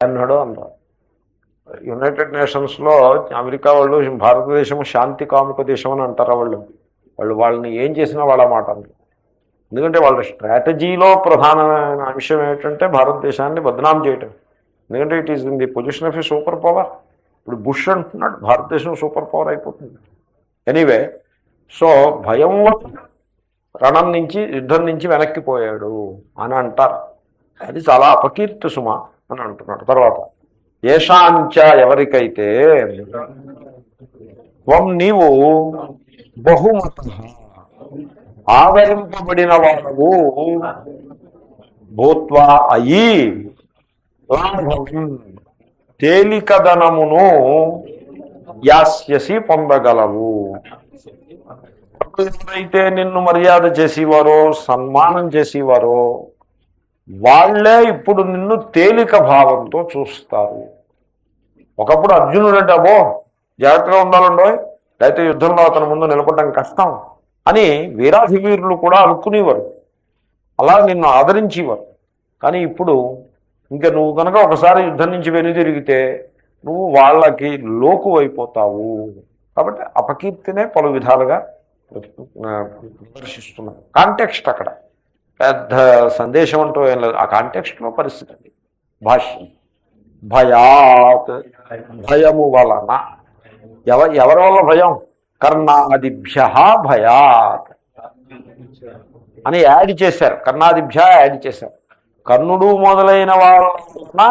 అన్నాడు అన్నారు. United నేషన్స్లో America వాళ్ళు భారతదేశం శాంతి కాముక దేశం అని అంటారు. వాళ్ళని ఏం చేసినా వాళ్ళ మాట అంటారు. ఎందుకంటే వాళ్ళ స్ట్రాటజీలో ప్రధానమైన అంశం ఏంటంటే భారతదేశాన్ని బదనాం చేయటం. ఎందుకంటే it is in the position of A super power. ఇప్పుడు బుష్ అంటున్నాడు భారతదేశం సూపర్ పవర్ అయిపోతుంది. ఎనీవే, సో భయం వల్ల రణం నుంచి యుద్ధం నుంచి వెనక్కిపోయాడు అని అంటారు. అది చాలా అపకీర్తి సుమ అని అంటున్నాడు. తర్వాత ఏషాంచ ఎవరికైతే త్వం నీవు బహుమత ఆవరింపబడిన వాడవు భూత్వా అయి లాభం తేలికదనమును యాస్యసి పొందగలవు. ఎవరైతే నిన్ను మర్యాద చేసేవారో సన్మానం చేసేవారో వాళ్లే ఇప్పుడు నిన్ను తేలిక భావంతో చూస్తారు. ఒకప్పుడు అర్జునుడు అంటే అబ్బో జాగ్రత్తగా ఉండాలండో, లేకపోతే యుద్ధంలో అతని ముందు నిలబడడం కష్టం అని వీరాధివీరులు కూడా అనుకునేవారు. అలా నిన్ను ఆదరించేవారు. కానీ ఇప్పుడు ఇంకా నువ్వు కనుక ఒకసారి యుద్ధం నుంచి వెనుదిరిగితే నువ్వు వాళ్ళకి లోకు అయిపోతావు. కాబట్టి అపకీర్తినే పలు విధాలుగా ప్రదర్శిస్తున్నాను. కాంటెక్స్ట్ అక్కడ పెద్ద సందేశం అంటూ ఏం లేదు. ఆ కాంటెక్స్ట్లో పరిస్థితి అండి. భాష్యం భయాత్ భయము వలన ఎవరి వల్ల భయం? కర్ణాదిభ్య భయాత్ అని యాడ్ చేశారు. కర్ణాదిభ్య యాడ్ చేశారు. కర్ణుడు మొదలైన వాళ్ళ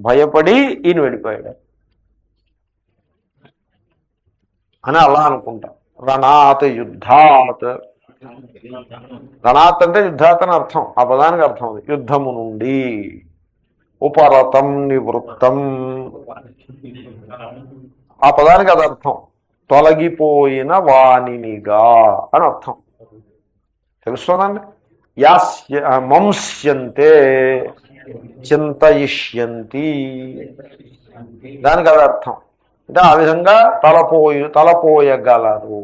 భయపడి ఈయన వెళ్ళిపోయాడు అని అలా అనుకుంటాం. రణాత్ యుద్ధాత్, రణాత్ అంటే యుద్ధాత్ అని అర్థం. ఆ పదానికి అర్థం అది యుద్ధము నుండి. ఉపరతం నివృత్తం, ఆ పదానికి అది అర్థం తొలగిపోయిన వాణినిగా అని అర్థం. తెలుస్తుందండి. యాస్య మంస్యంతే చింతయిష్యంతి, దానికి అది అర్థం. అంటే ఆ విధంగా తలపోయగలరు.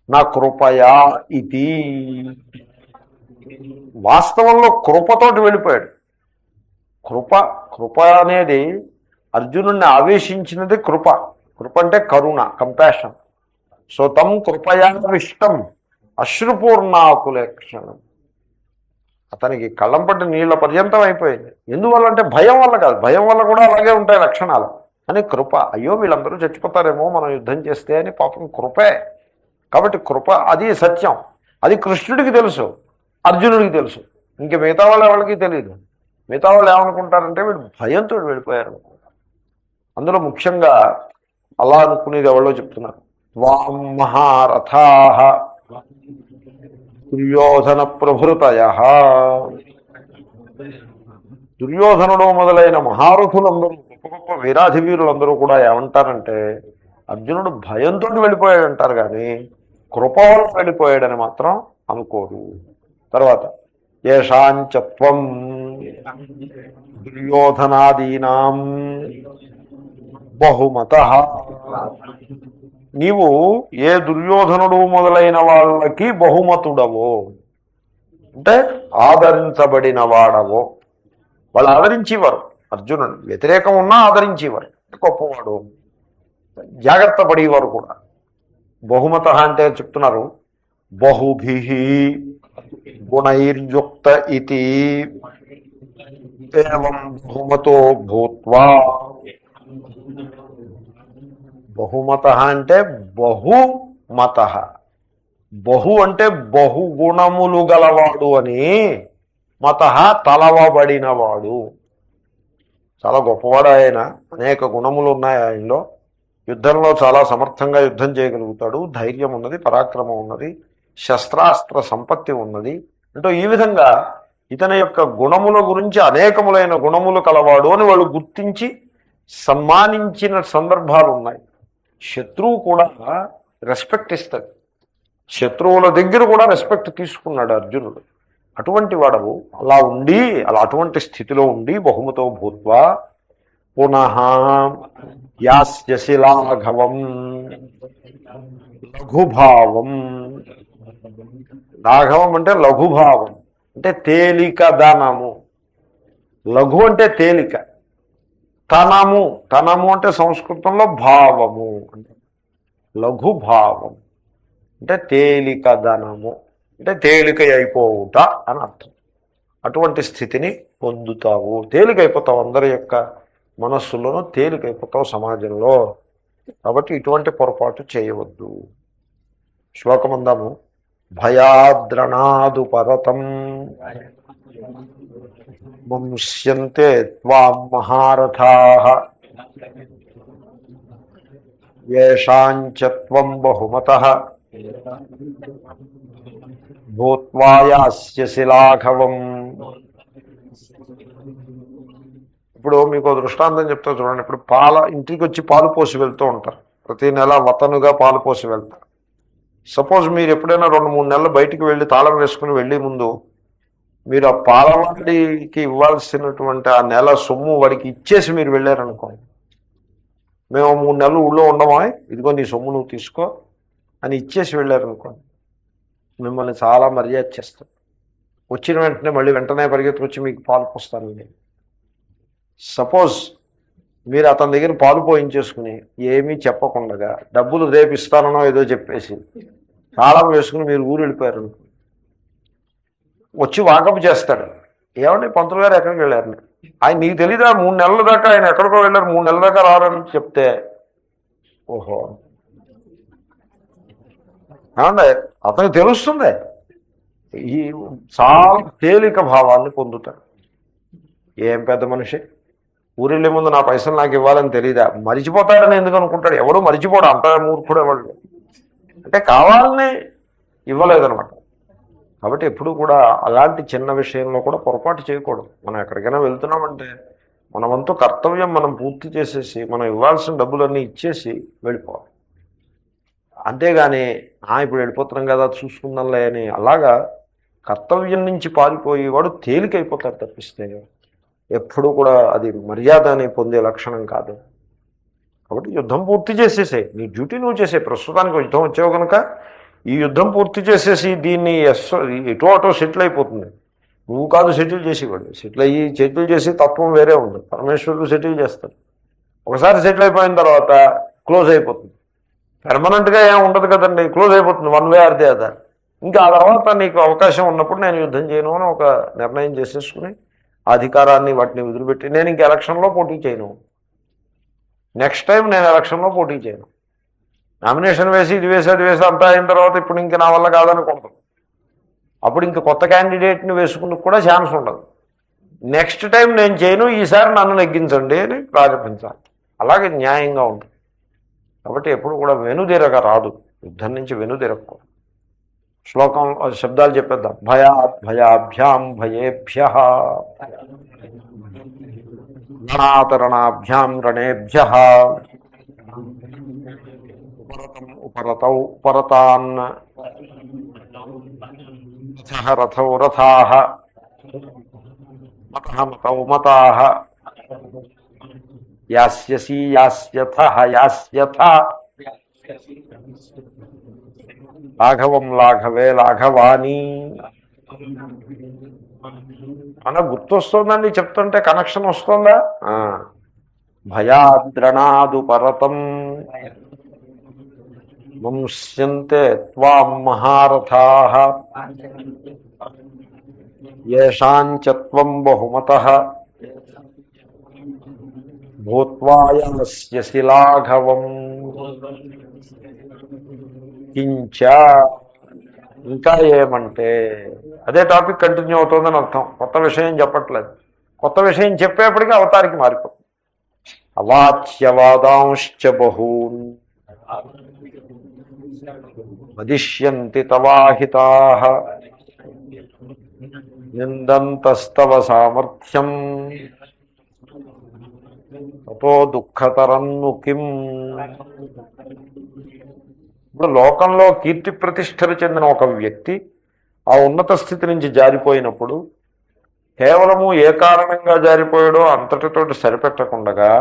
నా కృపయా ఇది, వాస్తవంలో కృపతోటి వెళ్ళిపోయాడు. కృప అనేది అర్జునుడిని ఆవేశించినది కృప. కృప అంటే కరుణ, కంపాషన్. సో తం కృపయావిష్టం అశ్రుపూర్ణాకులేక్షణం. అతనికి కళ్ళం పట్టి నీళ్ల పర్యంతం అయిపోయింది. ఎందువల్ల అంటే భయం వల్ల కాదు. భయం వల్ల కూడా అలాగే ఉంటాయి లక్షణాలు. అని కృప, అయ్యో వీళ్ళందరూ చచ్చిపోతారేమో మనం యుద్ధం చేస్తే అని పాపం కృపే. కాబట్టి కృప అది సత్యం. అది కృష్ణుడికి తెలుసు, అర్జునుడికి తెలుసు. ఇంక మిగతా వాళ్ళు ఎవరికి తెలియదు. మిగతా వాళ్ళు ఏమనుకుంటారంటే వీడు భయంతో వెళ్ళిపోయారు. అందులో ముఖ్యంగా అలా అనుకునేది ఎవరో చెప్తున్నారు. వాం మహారథా దుర్యోధన ప్రభృతయ, దుర్యోధనుడు మొదలైన మహారథులందరూ, గొప్ప గొప్ప వీరాధివీరులందరూ కూడా ఏమంటారంటే అర్జునుడు భయంతో వెళ్ళిపోయాడు అంటారు, కానీ కృప వల్ల వెళ్ళిపోయాడని మాత్రం అనుకోరు. తర్వాత ఏషాంచత్వం దుర్యోధనాదీనాం బహుమత, నీవు ఏ దుర్యోధనుడు మొదలైన వాళ్ళకి బహుమతుడవో అంటే ఆదరించబడిన వాడవో. వాళ్ళు ఆదరించేవారు, అర్జునుడు వ్యతిరేకం ఉన్నా ఆదరించేవారు, గొప్పవాడు, జాగ్రత్త పడేవారు కూడా. బహుమత అంటే చెప్తున్నారు బహుభి గుణైర్యుక్త ఇది ఏవం బహుమతో భూత్వా. బహుమత అంటే బహుమత, బహు అంటే బహుగుణములు గలవాడు అని, మత తలవబడినవాడు. చాలా గొప్పవాడు ఆయన, అనేక గుణములు ఉన్నాయి ఆయనలో. యుద్ధంలో చాలా సమర్థంగా యుద్ధం చేయగలుగుతాడు, ధైర్యం ఉన్నది, పరాక్రమం ఉన్నది, శస్త్రాస్త్ర సంపత్తి ఉన్నది. అంటే ఈ విధంగా ఇతని యొక్క గుణముల గురించి అనేకములైన గుణములు కలవాడు అని వాళ్ళు గుర్తించి సన్మానించిన సందర్భాలు ఉన్నాయి. శత్రువు కూడా రెస్పెక్ట్ ఇస్తాడు. శత్రువుల దగ్గర కూడా రెస్పెక్ట్ తీసుకున్నాడు అర్జునుడు. అటువంటి వాడవు. అలా ఉండి, అటువంటి స్థితిలో ఉండి బహుమతో భూత్వా పునః యాస్యసి లాఘవం లఘుభావం. లాఘవం అంటే లఘుభావం, అంటే తేలిక దానము. లఘు అంటే తేలిక, తనము, తనము అంటే సంస్కృతంలో భావము అంటే లఘుభావం, అంటే తేలికదనము, అంటే తేలిక అయిపోవుట అని అర్థం. అటువంటి స్థితిని పొందుతావు, తేలికైపోతావు, అందరి యొక్క మనస్సులోనూ తేలికైపోతావు సమాజంలో. కాబట్టి ఇటువంటి పొరపాటు చేయవద్దు. శ్లోకమందాము. భయాద్రణాదు పరతం ముంస్యంతే త్వాం మహారథాః యేషాంచ త్వం బహుమతః భూత్వా యాస్యసి లాఘవం. ఇప్పుడు మీకు దృష్టాంతం చెప్తా చూడండి. ఇప్పుడు ఇంటికి వచ్చి పాలు పోసి వెళ్తూ ఉంటారు, ప్రతి నెల వతనుగా పాలు పోసి వెళ్తారు. సపోజ్ మీరు ఎప్పుడైనా 2-3 నెలలు బయటికి వెళ్ళి తాళం వేసుకుని వెళ్ళే ముందు మీరు ఆ పాలవాడికి ఇవ్వాల్సినటువంటి ఆ నెల సొమ్ము వాడికి ఇచ్చేసి మీరు వెళ్ళారనుకోండి, మేము 3 నెలలు ఊళ్ళో ఉండమా, ఇదిగో నీ సొమ్ము నువ్వు తీసుకో అని ఇచ్చేసి వెళ్ళారనుకోండి, మిమ్మల్ని చాలా మర్యాద చేస్తారు. వచ్చిన వెంటనే మళ్ళీ వెంటనే పరిగెత్తుకొచ్చి మీకు పాలు పోస్తానండి. సపోజ్ మీరు అతని దగ్గర పాలు పోయించేసుకుని ఏమీ చెప్పకుండా డబ్బులు రేపు ఇస్తానో ఏదో చెప్పేసి తాళం వేసుకుని మీరు ఊరు వెళ్ళిపోయారు, వచ్చి వాకప్ చేస్తాడు. ఏమండి పంతులు గారు ఎక్కడికి వెళ్ళారు? ఆయన నీకు తెలీదా 3 నెలల దాకా ఆయన ఎక్కడికో వెళ్ళారు, 3 నెలల దాకా రారని చెప్తే, ఓహో ఏమండి అతనికి తెలుస్తుంది. ఈ చాలా తేలిక భావాన్ని పొందుతాడు. ఏం పెద్ద మనిషి, ఊరెళ్ళే ముందు నా పైసలు నాకు ఇవ్వాలని తెలీదా? మరిచిపోతాడని ఎందుకు అనుకుంటాడు? ఎవడు మరిచిపోడు, అంత మూర్ఖుడు ఎవడు. అంటే కావాలని ఇవ్వలేదనమాట. కాబట్టి ఎప్పుడు కూడా అలాంటి చిన్న విషయంలో కూడా పొరపాటు చేయకూడదు. మనం ఎక్కడికైనా వెళ్తున్నామంటే మన వంతు కర్తవ్యం మనం పూర్తి చేసేసి మనం ఇవ్వాల్సిన డబ్బులన్నీ ఇచ్చేసి వెళ్ళిపోవాలి. అంతేగాని ఇప్పుడు వెళ్ళిపోతున్నాం కదా చూసుకుందాంలే అని అలాగా కర్తవ్యం నుంచి పారిపోయేవాడు తేలికైపోతాడు తప్పిస్తే ఎప్పుడు కూడా అది మర్యాదని పొందే లక్షణం కాదు. కాబట్టి యుద్ధం పూర్తి చేసేసాయి, నీ డ్యూటీ నువ్వు చేసే. ప్రస్తుతానికి యుద్ధం వచ్చావు కనుక ఈ యుద్ధం పూర్తి చేసేసి దీన్ని ఎటో అటో సెటిల్ అయిపోతుంది. నువ్వు కాదు సెటిల్ చేసేవాడు, సెటిల్ చేసి తత్వం వేరే ఉంది. పరమేశ్వరుడు సెటిల్ చేస్తాడు. ఒకసారి సెటిల్ అయిపోయిన తర్వాత క్లోజ్ అయిపోతుంది. పెర్మనెంట్గా ఏం ఉండదు కదండి, క్లోజ్ అయిపోతుంది one way or the other. ఇంకా ఆ తర్వాత నీకు అవకాశం ఉన్నప్పుడు నేను యుద్ధం చేయను అని ఒక నిర్ణయం చేసేసుకుని అధికారాన్ని వాటిని వదిలిపెట్టి నేను ఇంక ఎలక్షన్లో పోటీ చేయను, నెక్స్ట్ టైం నేను ఎలక్షన్లో పోటీ చేయను, నామినేషన్ వేసి ఇది వేసి అది వేసి అంతా అయిన తర్వాత ఇప్పుడు ఇంక నా వల్ల కాదనుకుంటాను. అప్పుడు ఇంక కొత్త క్యాండిడేట్ని వేసుకుని కూడా ఛాన్స్ ఉండదు. నెక్స్ట్ టైం నేను చేయను, ఈసారి నన్ను నెగ్గించండి అని ప్రారంభించాలి. అలాగే న్యాయంగా ఉంటుంది. కాబట్టి ఎప్పుడు కూడా వెనుదిరగ రాదు, యుద్ధం నుంచి వెనుదిరగకూడదు. శ్లోకం శబ్దాలు చెప్పేద్దాం. భయాభ్యాం భయేభ్యః రణాతరణాభ్యాం రణేభ్యః ఉపరతం ఉపరతౌ ఉపరతాన్ రథః రథౌ రథాః మతః మతౌ మతాః యాస్యసి యాస్యథః యాస్యథ లాఘవం లాఘవే లాఘవాని. అన్న గుర్తొస్తుందండి చెప్తుంటే, కనెక్షన్ వస్తుందా? భయాద్రణాదు పరతం ముంస్యంతే త్వాం మహారథాః యేషాంచ త్వం బహుమతః భూత్వా యాస్యసి లాఘవం. కించ ఇంకా ఏమంటే, అదే టాపిక్ కంటిన్యూ అవుతుందని అర్థం. కొత్త విషయం చెప్పట్లేదు. కొత్త విషయం చెప్పేప్పటికీ అవతారికి మారిపోతుంది. అవాచ్యవాదాంశ్చ బహూన్ వదిష్యంతి తవాహితాః నిందంతస్తవ సామర్థ్యం తతో దుఃఖతరన్ను కిం. ఇప్పుడు లోకంలో కీర్తి ప్రతిష్టలు చెందిన ఒక వ్యక్తి ఆ ఉన్నత స్థితి నుంచి జారిపోయినప్పుడు కేవలము ఏ కారణంగా జారిపోయాడో అంతటితోటి సరిపెట్టకుండగా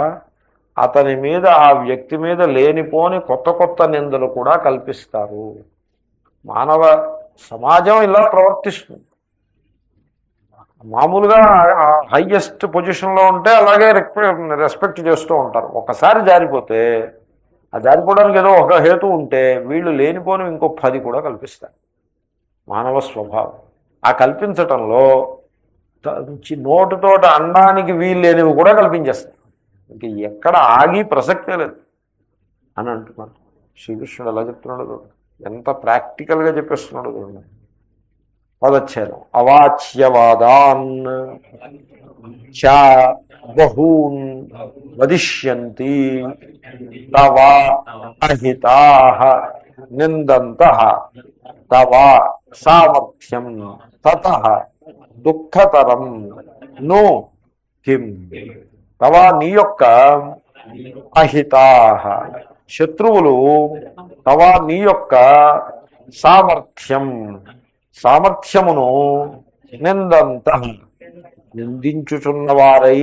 అతని మీద, ఆ వ్యక్తి మీద లేనిపోని కొత్త కొత్త నిందలు కూడా కల్పిస్తారు. మానవ సమాజం ఇలా ప్రవర్తిస్తుంది. మామూలుగా హైయెస్ట్ పొజిషన్లో ఉంటే అలాగే రెస్పెక్ట్ చేస్తూ ఉంటారు. ఒకసారి జారిపోతే ఆ జారిపోవడానికి ఏదో ఒక హేతు ఉంటే వీళ్ళు లేనిపోని ఇంకో 10 కూడా కల్పిస్తారు. మానవ స్వభావం. ఆ కల్పించటంలో నోటుతోట అనడానికి వీలు లేనివి కూడా కల్పించేస్తారు. ఇంక ఎక్కడ ఆగి ప్రసక్తే లేదు అని అంటున్నాడు. శ్రీకృష్ణుడు ఎలా చెప్తున్నాడు చూడండి, ఎంత ప్రాక్టికల్గా చెప్పేస్తున్నాడు చూడండి. పదచ్ఛేదం. అవాచ్యవాదాన్ చ బహూన్ వదిష్యంతి తవ అహితాః నిందంతః తవ సామర్థ్యం తతః దుఃఖతరం ను కిం. తవ నీ యొక్క అహితాః శత్రువులు, తవ నీ యొక్క సామర్థ్యమును నిందంతః నిందించుచున్నవారై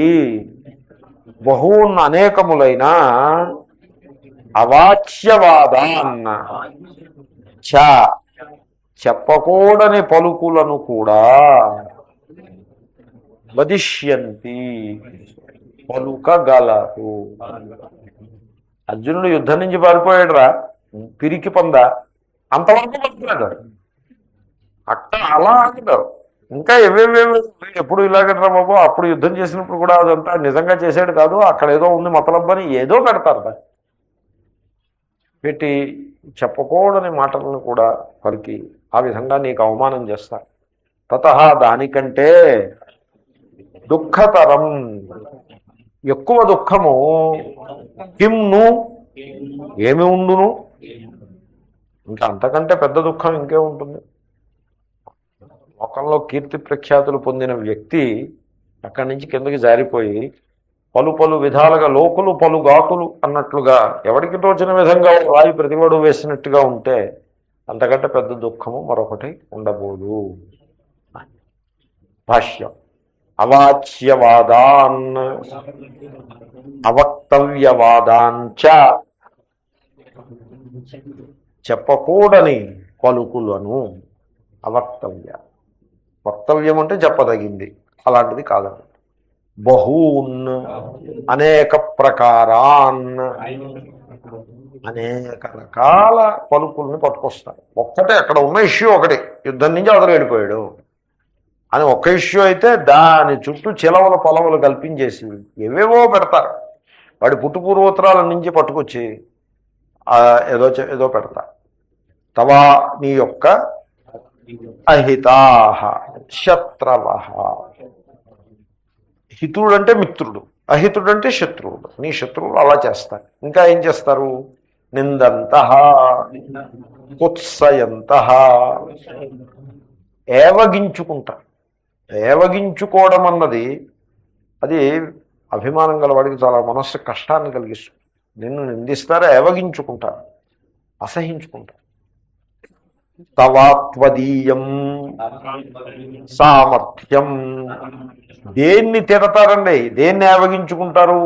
బహూన్ అనేకములైన అవాచ్యవాదాన్ చ చెప్పకూడని పలుకులను కూడా వదిష్యంతి పలుకగలరు. అర్జునుడు యుద్ధం నుంచి పారిపోయాడురా, పిరికి పొంద, అంతవరకు పలుకున్నాడు. అక్కడ అలా ఆగుతారు. ఇంకా ఎవేవేవి ఎప్పుడు ఇలాగట్రా బాబు, అప్పుడు యుద్ధం చేసినప్పుడు కూడా అదంతా నిజంగా చేసాడు కాదు, అక్కడ ఏదో ఉంది మతలబ్బని ఏదో పెడతారు. దాన్ని పెట్టి చెప్పకూడని మాటలను కూడా పలికి ఆ విధంగా నీకు అవమానం చేస్తారు. తతః దానికంటే దుఃఖతరం ఎక్కువ దుఃఖము కిమ్ను ఏమి ఉండును. ఇంకా అంతకంటే పెద్ద దుఃఖం ఇంకే ఉంటుంది. లోకంలో కీర్తి ప్రఖ్యాతులు పొందిన వ్యక్తి అక్కడి నుంచి కిందకి జారిపోయి పలు పలు విధాలుగా లోకులు పలు గాకులు అన్నట్లుగా ఎవరికి తోచిన విధంగా రాయి ప్రతివాడు వేసినట్టుగా ఉంటే అంతకంటే పెద్ద దుఃఖము మరొకటి ఉండబోదు. భాష్యం. అవాచ్యవాదాన్ అవక్తవ్యవాదాన్ చ చెప్పకూడని పలుకులను. అవక్తవ్య, వక్తవ్యం అంటే చెప్పదగింది, అలాంటిది కాదండి. బహూన్ అనేక ప్రకారాన్ అనేక రకాల పలుకుల్ని పట్టుకొస్తారు. ఒక్కటే అక్కడ ఉన్న ఇష్యూ ఒకటి, యుద్ధం నుంచి అతను వెళ్ళిపోయాడు అని ఒక్క ఇష్యూ అయితే దాని చుట్టూ చిలవల పొలవలు కల్పించేసి ఏవేవో పెడతారు. వాడి పుట్టుపూర్వోత్తరాల నుంచి పట్టుకొచ్చి ఏదో పెడతారు. తవా నీ యొక్క అహితాః శత్రవః. హితుడు అంటే మిత్రుడు, అహితుడు అంటే శత్రువుడు. నీ శత్రువులు అలా చేస్తారు. ఇంకా ఏం చేస్తారు? నిందంతః కుత్సయంతః ఏవగించుకుంటారు. ఏవగించుకోవడం అన్నది అది అభిమానం గల వాడికి చాలా మనస్సు కష్టాన్ని కలిగిస్తుంది. నిన్ను నిందిస్తారు, ఏవగించుకుంటారు, అసహించుకుంటారు. తవాత్వదీయం సామర్థ్యం. దేన్ని తిడతారండి, దేన్ని ఏవగించుకుంటారు?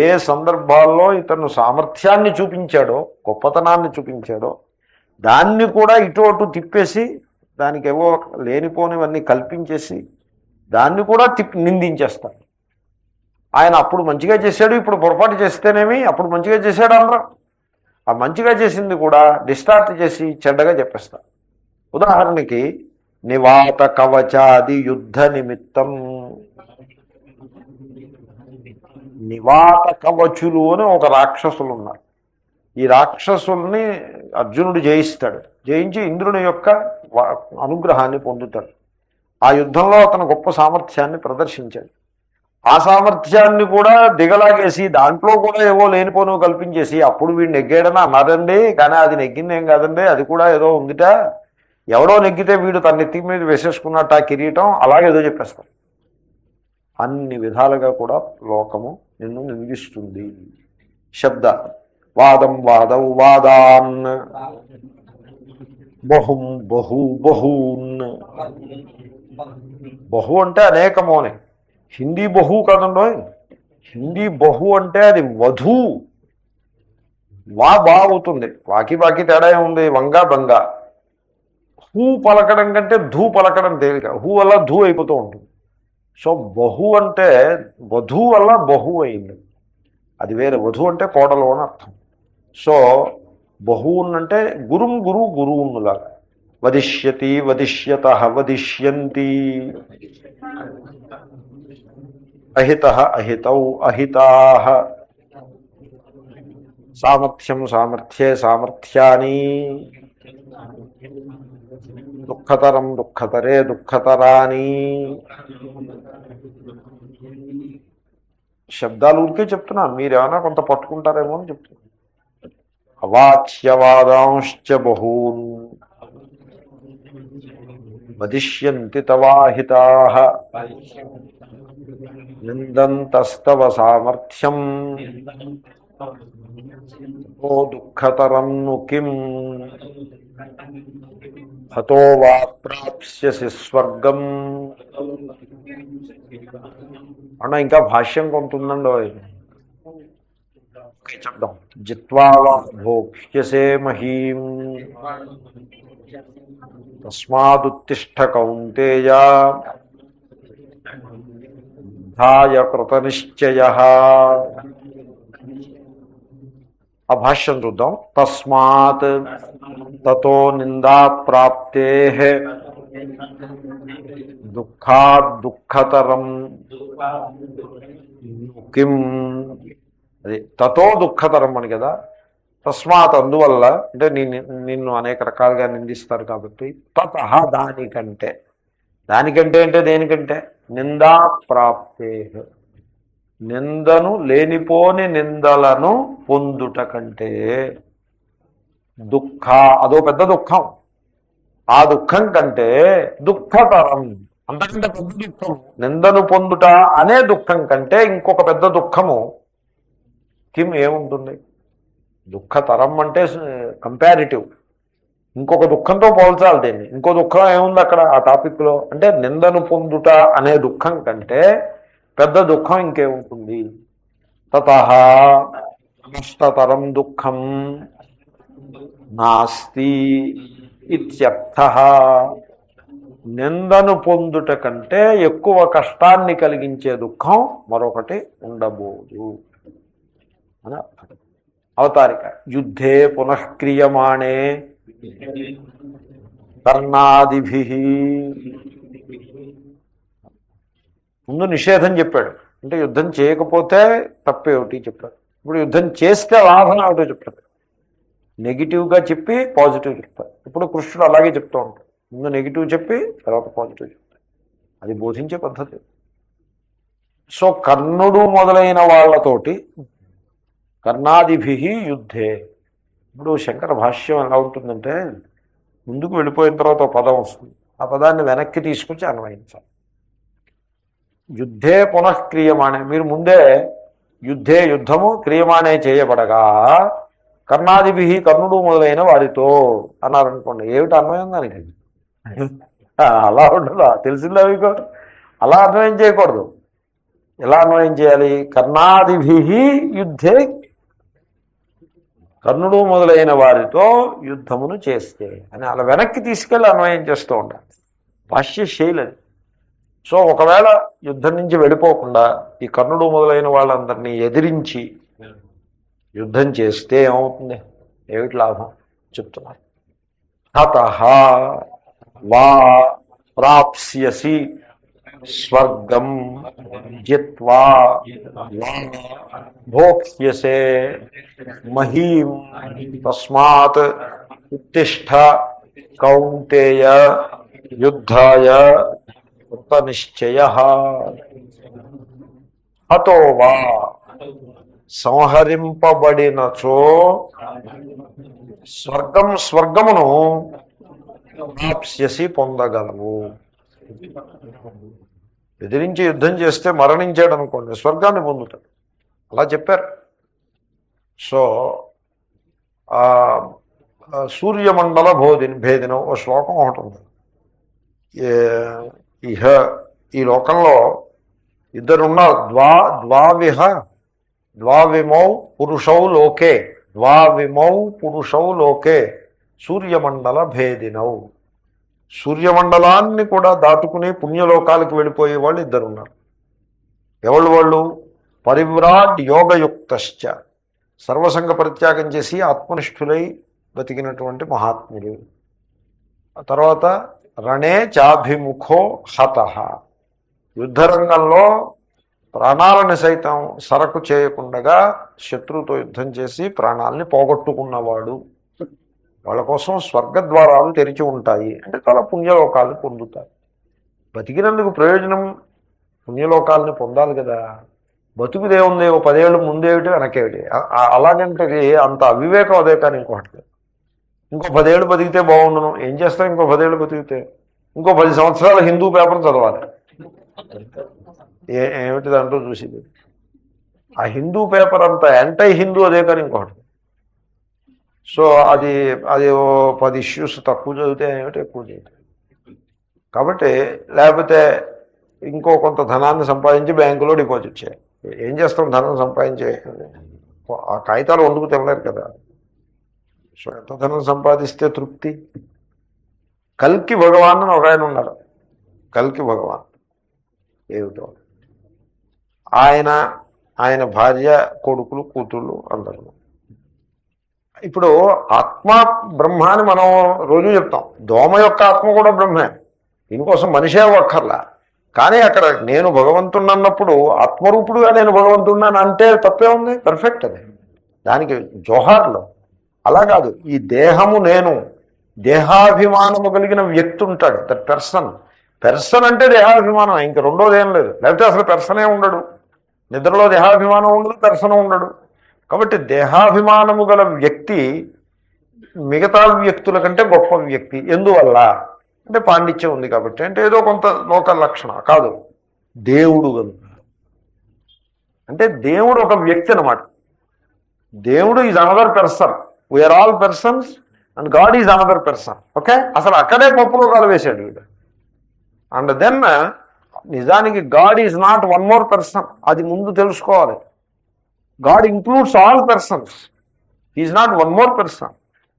ఏ సందర్భాల్లో ఇతను సామర్థ్యాన్ని చూపించాడో, గొప్పతనాన్ని చూపించాడో దాన్ని కూడా ఇటు అటు తిప్పేసి దానికి ఏవో లేనిపోనివన్నీ కల్పించేసి దాన్ని కూడా నిందించేస్తారు. ఆయన అప్పుడు మంచిగా చేశాడు, ఇప్పుడు పొరపాటు చేస్తేనేమి అప్పుడు మంచిగా చేశాడు అందరూ. ఆ మంచిగా చేసింది కూడా డిస్టార్ట్ చేసి చెడ్డగా చెప్పేస్తారు. ఉదాహరణకి నివాత కవచాది యుద్ధ నిమిత్తం. నివాత కవచులు అని ఒక రాక్షసులు ఉన్నారు. ఈ రాక్షసుల్ని అర్జునుడు జయిస్తాడు. జయించి ఇంద్రుని యొక్క అనుగ్రహాన్ని పొందుతాడు. ఆ యుద్ధంలో అతను గొప్ప సామర్థ్యాన్ని ప్రదర్శించాడు. ఆ సామర్థ్యాన్ని కూడా దిగలాగేసి దాంట్లో కూడా ఏవో లేనిపోను కల్పించేసి అప్పుడు వీడు నెగ్గాడని అన్నారండి, కానీ అది నెగ్గింది ఏం కాదండి, అది కూడా ఏదో ఉందిట, ఎవడో నెగ్గితే వీడు తన నెత్తి మీద వేసేసుకున్నట్టు ఆ కిరీటం, అలాగేదో చెప్పేస్తారు. అన్ని విధాలుగా కూడా లోకము నిన్ను నిందిస్తుంది. శబ్ద వాదం వాదౌ వాదాన్ బహుం బహు బహూన్. బహు అంటే అనేకము అని. హిందీ బహు కాదండో, హిందీ బహు అంటే అది వధూ. వా బా అవుతుంది, వాకి బాకి తేడా ఉంది, వంగా బంగా. హూ పలకడం కంటే ధూ పలకడం తేలిక. హూ అలా ధూ అయిపోతూ ఉంటుంది. సో బహు అంటే వధు వల్ల బహు అయింది, అది వేరే. వధు అంటే కోడలు అని అర్థం. సో బహువునంటే గురుం గురువు గురువునులాగా. వదిష్యతి వదిష్యత వదిష్యంతి, అహిత అహితౌ అహితా, సామర్థ్యం సామర్థ్యే సామర్థ్యాని, దుఃఖతరం దుఃఖతరే దుఃఖతరాని. శబ్దాలు ఊరికే చెప్తున్నాను, మీరేమైనా కొంత పట్టుకుంటారేమో అని చెప్తున్నాను. అవాచ్యవాదాంశ్చ బహూన్ వదిష్యంతి తవాహితాః నిందంతస్తవ సామర్థ్యం ఓ దుఃఖతరం ను కిం హతో వా ప్రాప్స్యసి స్వర్గం. అన్న ఇంకా భాష్యం కొంత ఉందండి. చెప్దాం. జిత్వా వా భోక్ష్యసే మహీం తస్మాదుత్తిష్ఠ కౌంతేయ ధాయ కృతనిశ్చయః. ఆ భాష్యం చూద్దాం. తస్మాత్ తతో నిందా ప్రాప్తేః దుఃఖాద్ దుఃఖతరం కిం. అది తతో దుఃఖతరం అని కదా. తస్మాత్ అందువల్ల అంటే నిన్ను అనేక రకాలుగా నిందిస్తారు కాబట్టి. తతః దానికంటే, దానికంటే అంటే దేనికంటే, నిందా ప్రాప్తే, నిందను లేనిపోని నిందలను పొందుట కంటే, దుఃఖ అదో పెద్ద దుఃఖం, ఆ దుఃఖం కంటే దుఃఖతరం, అంతకంటే పెద్ద దుఃఖం, నిందను పొందుట అనే దుఃఖం కంటే ఇంకొక పెద్ద దుఃఖము కిం ఏముంటుంది. దుఃఖతరం అంటే కంపారిటివ్, ఇంకొక దుఃఖంతో పోల్చాలి దీన్ని. ఇంకో దుఃఖం ఏముంది అక్కడ ఆ టాపిక్లో అంటే, నిందను పొందుట అనే దుఃఖం కంటే పెద్ద దుఃఖం ఇంకేముంటుంది. తతః నష్టతరం దుఃఖం నాస్తి ఇత్యర్థః. నిందను పొందుట కంటే ఎక్కువ కష్టాన్ని కలిగించే దుఃఖం మరొకటి ఉండబోదు అని అర్థం. అవతారిక. యుద్ధే పునఃక్రియమాణే కర్ణాదిభిః. ముందు నిషేధం చెప్పాడు, అంటే యుద్ధం చేయకపోతే తప్పేమిటి చెప్పాడు. ఇప్పుడు యుద్ధం చేస్తే లాభం ఏమిటో చెప్పాడు. నెగిటివ్గా చెప్పి పాజిటివ్ చెప్తాడు. ఇప్పుడు కృష్ణుడు అలాగే చెప్తూ ఉంటాడు, ముందు నెగిటివ్ చెప్పి తర్వాత పాజిటివ్ చెప్తాడు. అది బోధించే పద్ధతి. సో కర్ణుడు మొదలైన వాళ్ళతోటి కర్ణాదిభిః యుద్ధే. ఇప్పుడు శంకర భాష్యం ఎలా ఉంటుందంటే, ముందుకు వెళ్ళిపోయిన తర్వాత ఒక పదం వస్తుంది, ఆ పదాన్ని వెనక్కి తీసుకొచ్చి అన్వయించాలి. యుద్ధే పునఃక్రియమాణే, మీరు ముందే యుద్ధే యుద్ధము క్రియమాణే చేయబడగా కర్ణాదిభిః కర్ణుడు మొదలైన వారితో అన్నారనుకోండి, ఏమిటి అన్వయం దానికి? అలా ఉండదు, తెలిసిందా మీకు? అలా అన్వయం చేయకూడదు. ఎలా అన్వయం చేయాలి? కర్ణాదిభిః యుద్ధే, కర్ణుడు మొదలైన వారితో యుద్ధమును చేస్తే అని అలా వెనక్కి తీసుకెళ్ళి అన్వయం చేస్తూ ఉండాలి. భాష్య శైలి అది. సో ఒకవేళ యుద్ధం నుంచి వెళ్ళిపోకుండా ఈ కర్ణుడు మొదలైన వాళ్ళందరినీ ఎదిరించి యుద్ధం చేస్తే ఏమవుతుంది, ఏమిటి లాభం చెప్తున్నారు. తతః వా ప్రాప్స్యసి స్వర్గం జిత్వా వా భోక్ష్యసే మహీం తస్మాత్ ఉత్తిష్ఠ కౌంతేయ యుద్ధాయ కృతనిశ్చయః. హతో వా సంహరింపబడినచో స్వర్గమును ప్రాప్స్యసి పొందగలవు. ఎదిరించి యుద్ధం చేస్తే మరణించాడు అనుకోండి, స్వర్గాన్ని పొందుతాడు. అలా చెప్పారు. సో సూర్యమండల భేదినం ఓ శ్లోకం ఒకటి ఉంది. ఇహ ఈ లోకంలో ఇద్దరున్నారు, ద్వావిమౌ పురుషౌ లోకే, ద్వావిమౌ పురుషౌ లోకే సూర్యమండల భేదినౌ. సూర్యమండలాన్ని కూడా దాటుకుని పుణ్యలోకాలకు వెళ్ళిపోయే వాళ్ళు ఇద్దరు ఉన్నారు. ఎవళ్ళు వాళ్ళు? పరివ్రాట్ యోగయుక్తశ్చ, సర్వసంగ పరిత్యాగం చేసి ఆత్మనిష్ఠులై బతికినటువంటి మహాత్ములు. ఆ తర్వాత రణే చాభిముఖో హతః, యుద్ధరంగంలో ప్రాణాలను సైతం సరకు చేయకుండా శత్రువుతో యుద్ధం చేసి ప్రాణాలని పోగొట్టుకున్నవాడు. వాళ్ళ కోసం స్వర్గద్వారాలు తెరిచి ఉంటాయి, అంటే చాలా పుణ్యలోకాలను పొందుతారు. బతికినందుకు ప్రయోజనం పుణ్యలోకాలని పొందాలి కదా. బతుకుదేముంది, ఓ 10 ఏళ్ళు ముందేమిటి వెనకేమిటి, అలాగంటే అంత అవివేకం అదే కానీ ఇంకొకటి లేదు. ఇంకో 10 ఏళ్ళు బతికితే బాగుండును, ఏం చేస్తాం ఇంకో 10 ఏళ్ళు బతికితే? ఇంకో 10 సంవత్సరాలు హిందూ పేపర్ చదవాలి. ఏమిటి దాంట్లో చూసేది? ఆ హిందూ పేపర్ అంతా యాంటై హిందూ అదే కానీ ఇంకొకటి. సో అది అది ఓ 10 ఇష్యూస్ తక్కువ చదివితే ఏమిటి, ఎక్కువ చదివితే. కాబట్టి లేకపోతే ఇంకో కొంత ధనాన్ని సంపాదించి బ్యాంకులో డిపాజిట్ చేయాలి. ఏం చేస్తాం ధనం సంపాదించే? ఆ కాగితాలు వండుకు తినలేరు కదా. సో ఎంత ధనం సంపాదిస్తే తృప్తి? కల్కి భగవాన్ అని ఒక ఆయన ఉన్నారు. కల్కి భగవాన్ ఏమిటో, ఆయన భార్య, కొడుకులు, కూతుళ్ళు అందరూ. ఇప్పుడు ఆత్మ బ్రహ్మ అని మనం రోజు చెప్తాం. దోమ యొక్క ఆత్మ కూడా బ్రహ్మే, దీనికోసం మనిషే ఒక్కర్లా. కానీ అక్కడ నేను భగవంతుడు అన్నప్పుడు ఆత్మరూపుడుగా నేను భగవంతుడిని అంటే తప్పే ఉంది, పర్ఫెక్ట్ అది, దానికి జోహార్లో. అలా కాదు, ఈ దేహము నేను, దేహాభిమానము కలిగిన వ్యక్తి ఉంటాడు, దట్ పెర్సన్. పెర్సన్ అంటే దేహాభిమానం, ఇంక రెండోది ఏం లేదు. లేకపోతే అసలు పెర్సనే ఉండడు. నిద్రలో దేహాభిమానం ఉండదు, పెర్సన్ ఉండడు. కాబట్టి దేహాభిమానము గల వ్యక్తి మిగతా వ్యక్తుల కంటే గొప్ప వ్యక్తి. ఎందువల్ల అంటే పాండిత్యం ఉంది కాబట్టి, అంటే ఏదో కొంత లోక లక్షణం కాదు, దేవుడు కనుక. అంటే దేవుడు ఒక వ్యక్తి అన్నమాట. దేవుడు is another person. We are all persons and God is another person. Okay, అసలు అక్కడే పప్పులో కాలు వేశాడు వీడు. అండ్ దెన్ నిజానికి God is not one more person, అది ముందు తెలుసుకోవాలి. God includes all persons, is not one more person.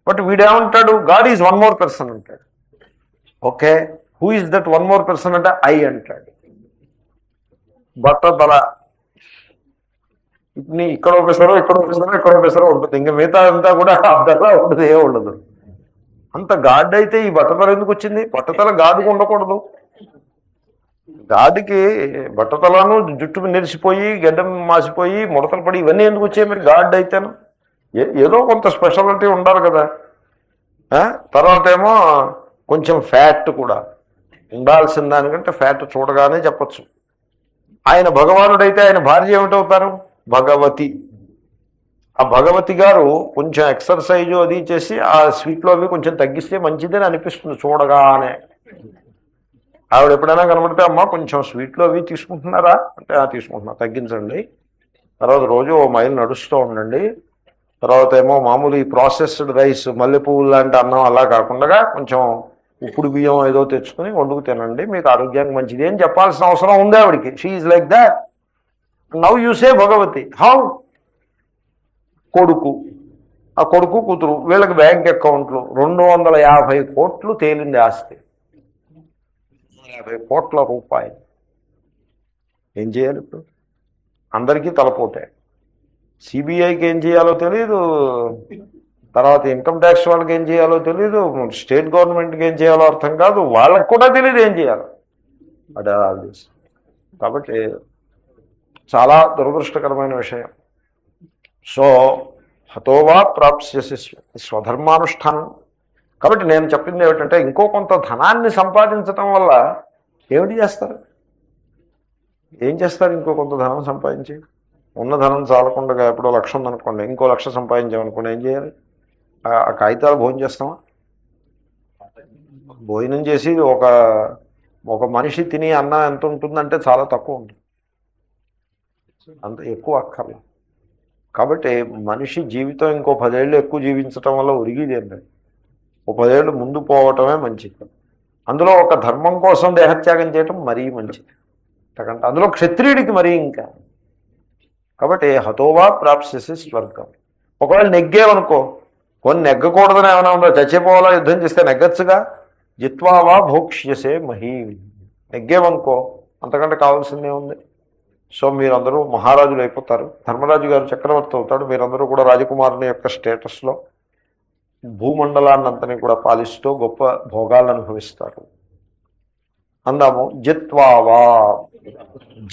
But వీడేమంటాడు, God is one more person అంటాడు. Okay, who is that one more person అంటే ఐ అంటాడు. బట్టతల ఇక్కడ ఒకసారో ఇక్కడ ఒకసారో ఇక్కడ ఒకసారో ఉంటుంది, ఇంకా మిగతా అంతా కూడా అద్దలా ఉంటుంది, ఏ ఉండదు. అంత గాడ్ అయితే ఈ బట్టతల ఎందుకు వచ్చింది? బట్టతల గాడికి ఉండకూడదు. గాడికి బట్టతలను, జుట్టు నెరిసిపోయి, గడ్డం మాసిపోయి, ముడతలు పడి ఇవన్నీ ఎందుకు వచ్చాయి మరి గాడ్ అయితేను? ఏదో కొంత స్పెషాలిటీ ఉండాలి కదా. తర్వాత ఏమో కొంచెం ఫ్యాట్ కూడా ఉండాల్సిన దానికంటే ఫ్యాట్ చూడగానే చెప్పచ్చు. ఆయన భగవానుడైతే ఆయన భార్య ఏమిటవుతారు? భగవతి. ఆ భగవతి గారు కొంచెం ఎక్సర్సైజు అది చేసి ఆ స్వీట్లో అవి కొంచెం తగ్గిస్తే మంచిదని అనిపిస్తుంది చూడగానే. ఆవిడ ఎప్పుడైనా కనబడితే అమ్మ కొంచెం స్వీట్లో అవి తీసుకుంటున్నారా అంటే తీసుకుంటున్నా, తగ్గించండి. తర్వాత రోజు 1 మైల్ నడుస్తూ ఉండండి. తర్వాత ఏమో మామూలు ఈ ప్రాసెస్డ్ రైస్, మల్లెపువ్వులు లాంటి అన్నం అలా కాకుండా కొంచెం ఉప్పుడు బియ్యం ఏదో తెచ్చుకుని వండుకు తినండి, మీకు ఆరోగ్యానికి మంచిది అని చెప్పాల్సిన అవసరం ఉంది ఆవిడికి. She is like that. Now you say Bhagavati. How? కొడుకు, ఆ కొడుకు కూతురు వీళ్ళకి బ్యాంక్ అకౌంట్లు 250 కోట్లు తేలింది ఆస్తి. 50 కోట్ల రూపాయలు. ఏం చేయాలి ఇప్పుడు? అందరికీ తలపోతే. సిబిఐకి ఏం చేయాలో తెలియదు, తర్వాత ఇన్కమ్ ట్యాక్స్ వాళ్ళకి ఏం చేయాలో తెలియదు, స్టేట్ గవర్నమెంట్కి ఏం చేయాలో అర్థం కాదు, వాళ్ళకి కూడా తెలియదు ఏం చేయాలో. అదే కాబట్టి చాలా దురదృష్టకరమైన విషయం. సో హతోవా ప్రాప్స్యసి స్వధర్మానుష్ఠానం. కాబట్టి నేను చెప్పింది ఏమిటంటే, ఇంకో కొంత ధనాన్ని సంపాదించటం వల్ల ఏమిటి చేస్తారు? ఏం చేస్తారు? ఇంకో కొంత ధనం సంపాదించి, ఉన్న ధనం చాలకుండా ఎప్పుడో 1,00,000 ఉందనుకోండి, ఇంకో 1,00,000 సంపాదించామనుకోండి, ఏం చేయాలి? ఆ కాగితాలు భోజనం చేస్తామా? భోజనం చేసి ఒక మనిషి తిని అన్నం ఎంత ఉంటుందంటే చాలా తక్కువ ఉంటుంది, అంత ఎక్కువ అక్కర్లేదు. కాబట్టి మనిషి జీవితం ఇంకో 10 ఏళ్ళు ఎక్కువ జీవించటం వల్ల ఒరిగిది ఏంటంటే, ఓ 10 ఏళ్ళు ముందు పోవటమే మంచిది. అందులో ఒక ధర్మం కోసం దేహత్యాగం చేయటం మరీ మంచిది, ఎందుకంటే అందులో క్షత్రియుడికి మరీ ఇంకా. కాబట్టి హతోవా ప్రాప్స్యసి స్వర్గం. ఒకవేళ నెగ్గేవనుకో, కొన్ని నెగ్గకూడదని ఏమైనా ఉందో, చచ్చిపోవాలా యుద్ధం చేస్తే నెగ్గచ్చుగా. జిత్వా వా భోక్ష్యసే మహీం. నెగ్గేవనుకో అంతకంటే కావాల్సిందే ఉంది. సో మీరందరూ మహారాజులు అయిపోతారు, ధర్మరాజు గారు చక్రవర్తి అవుతాడు, మీరందరూ కూడా రాజకుమారుని యొక్క స్టేటస్లో భూమండలాన్నంతని కూడా పాలిస్తూ గొప్ప భోగాలను అనుభవిస్తారు. అందాము. జిత్వావా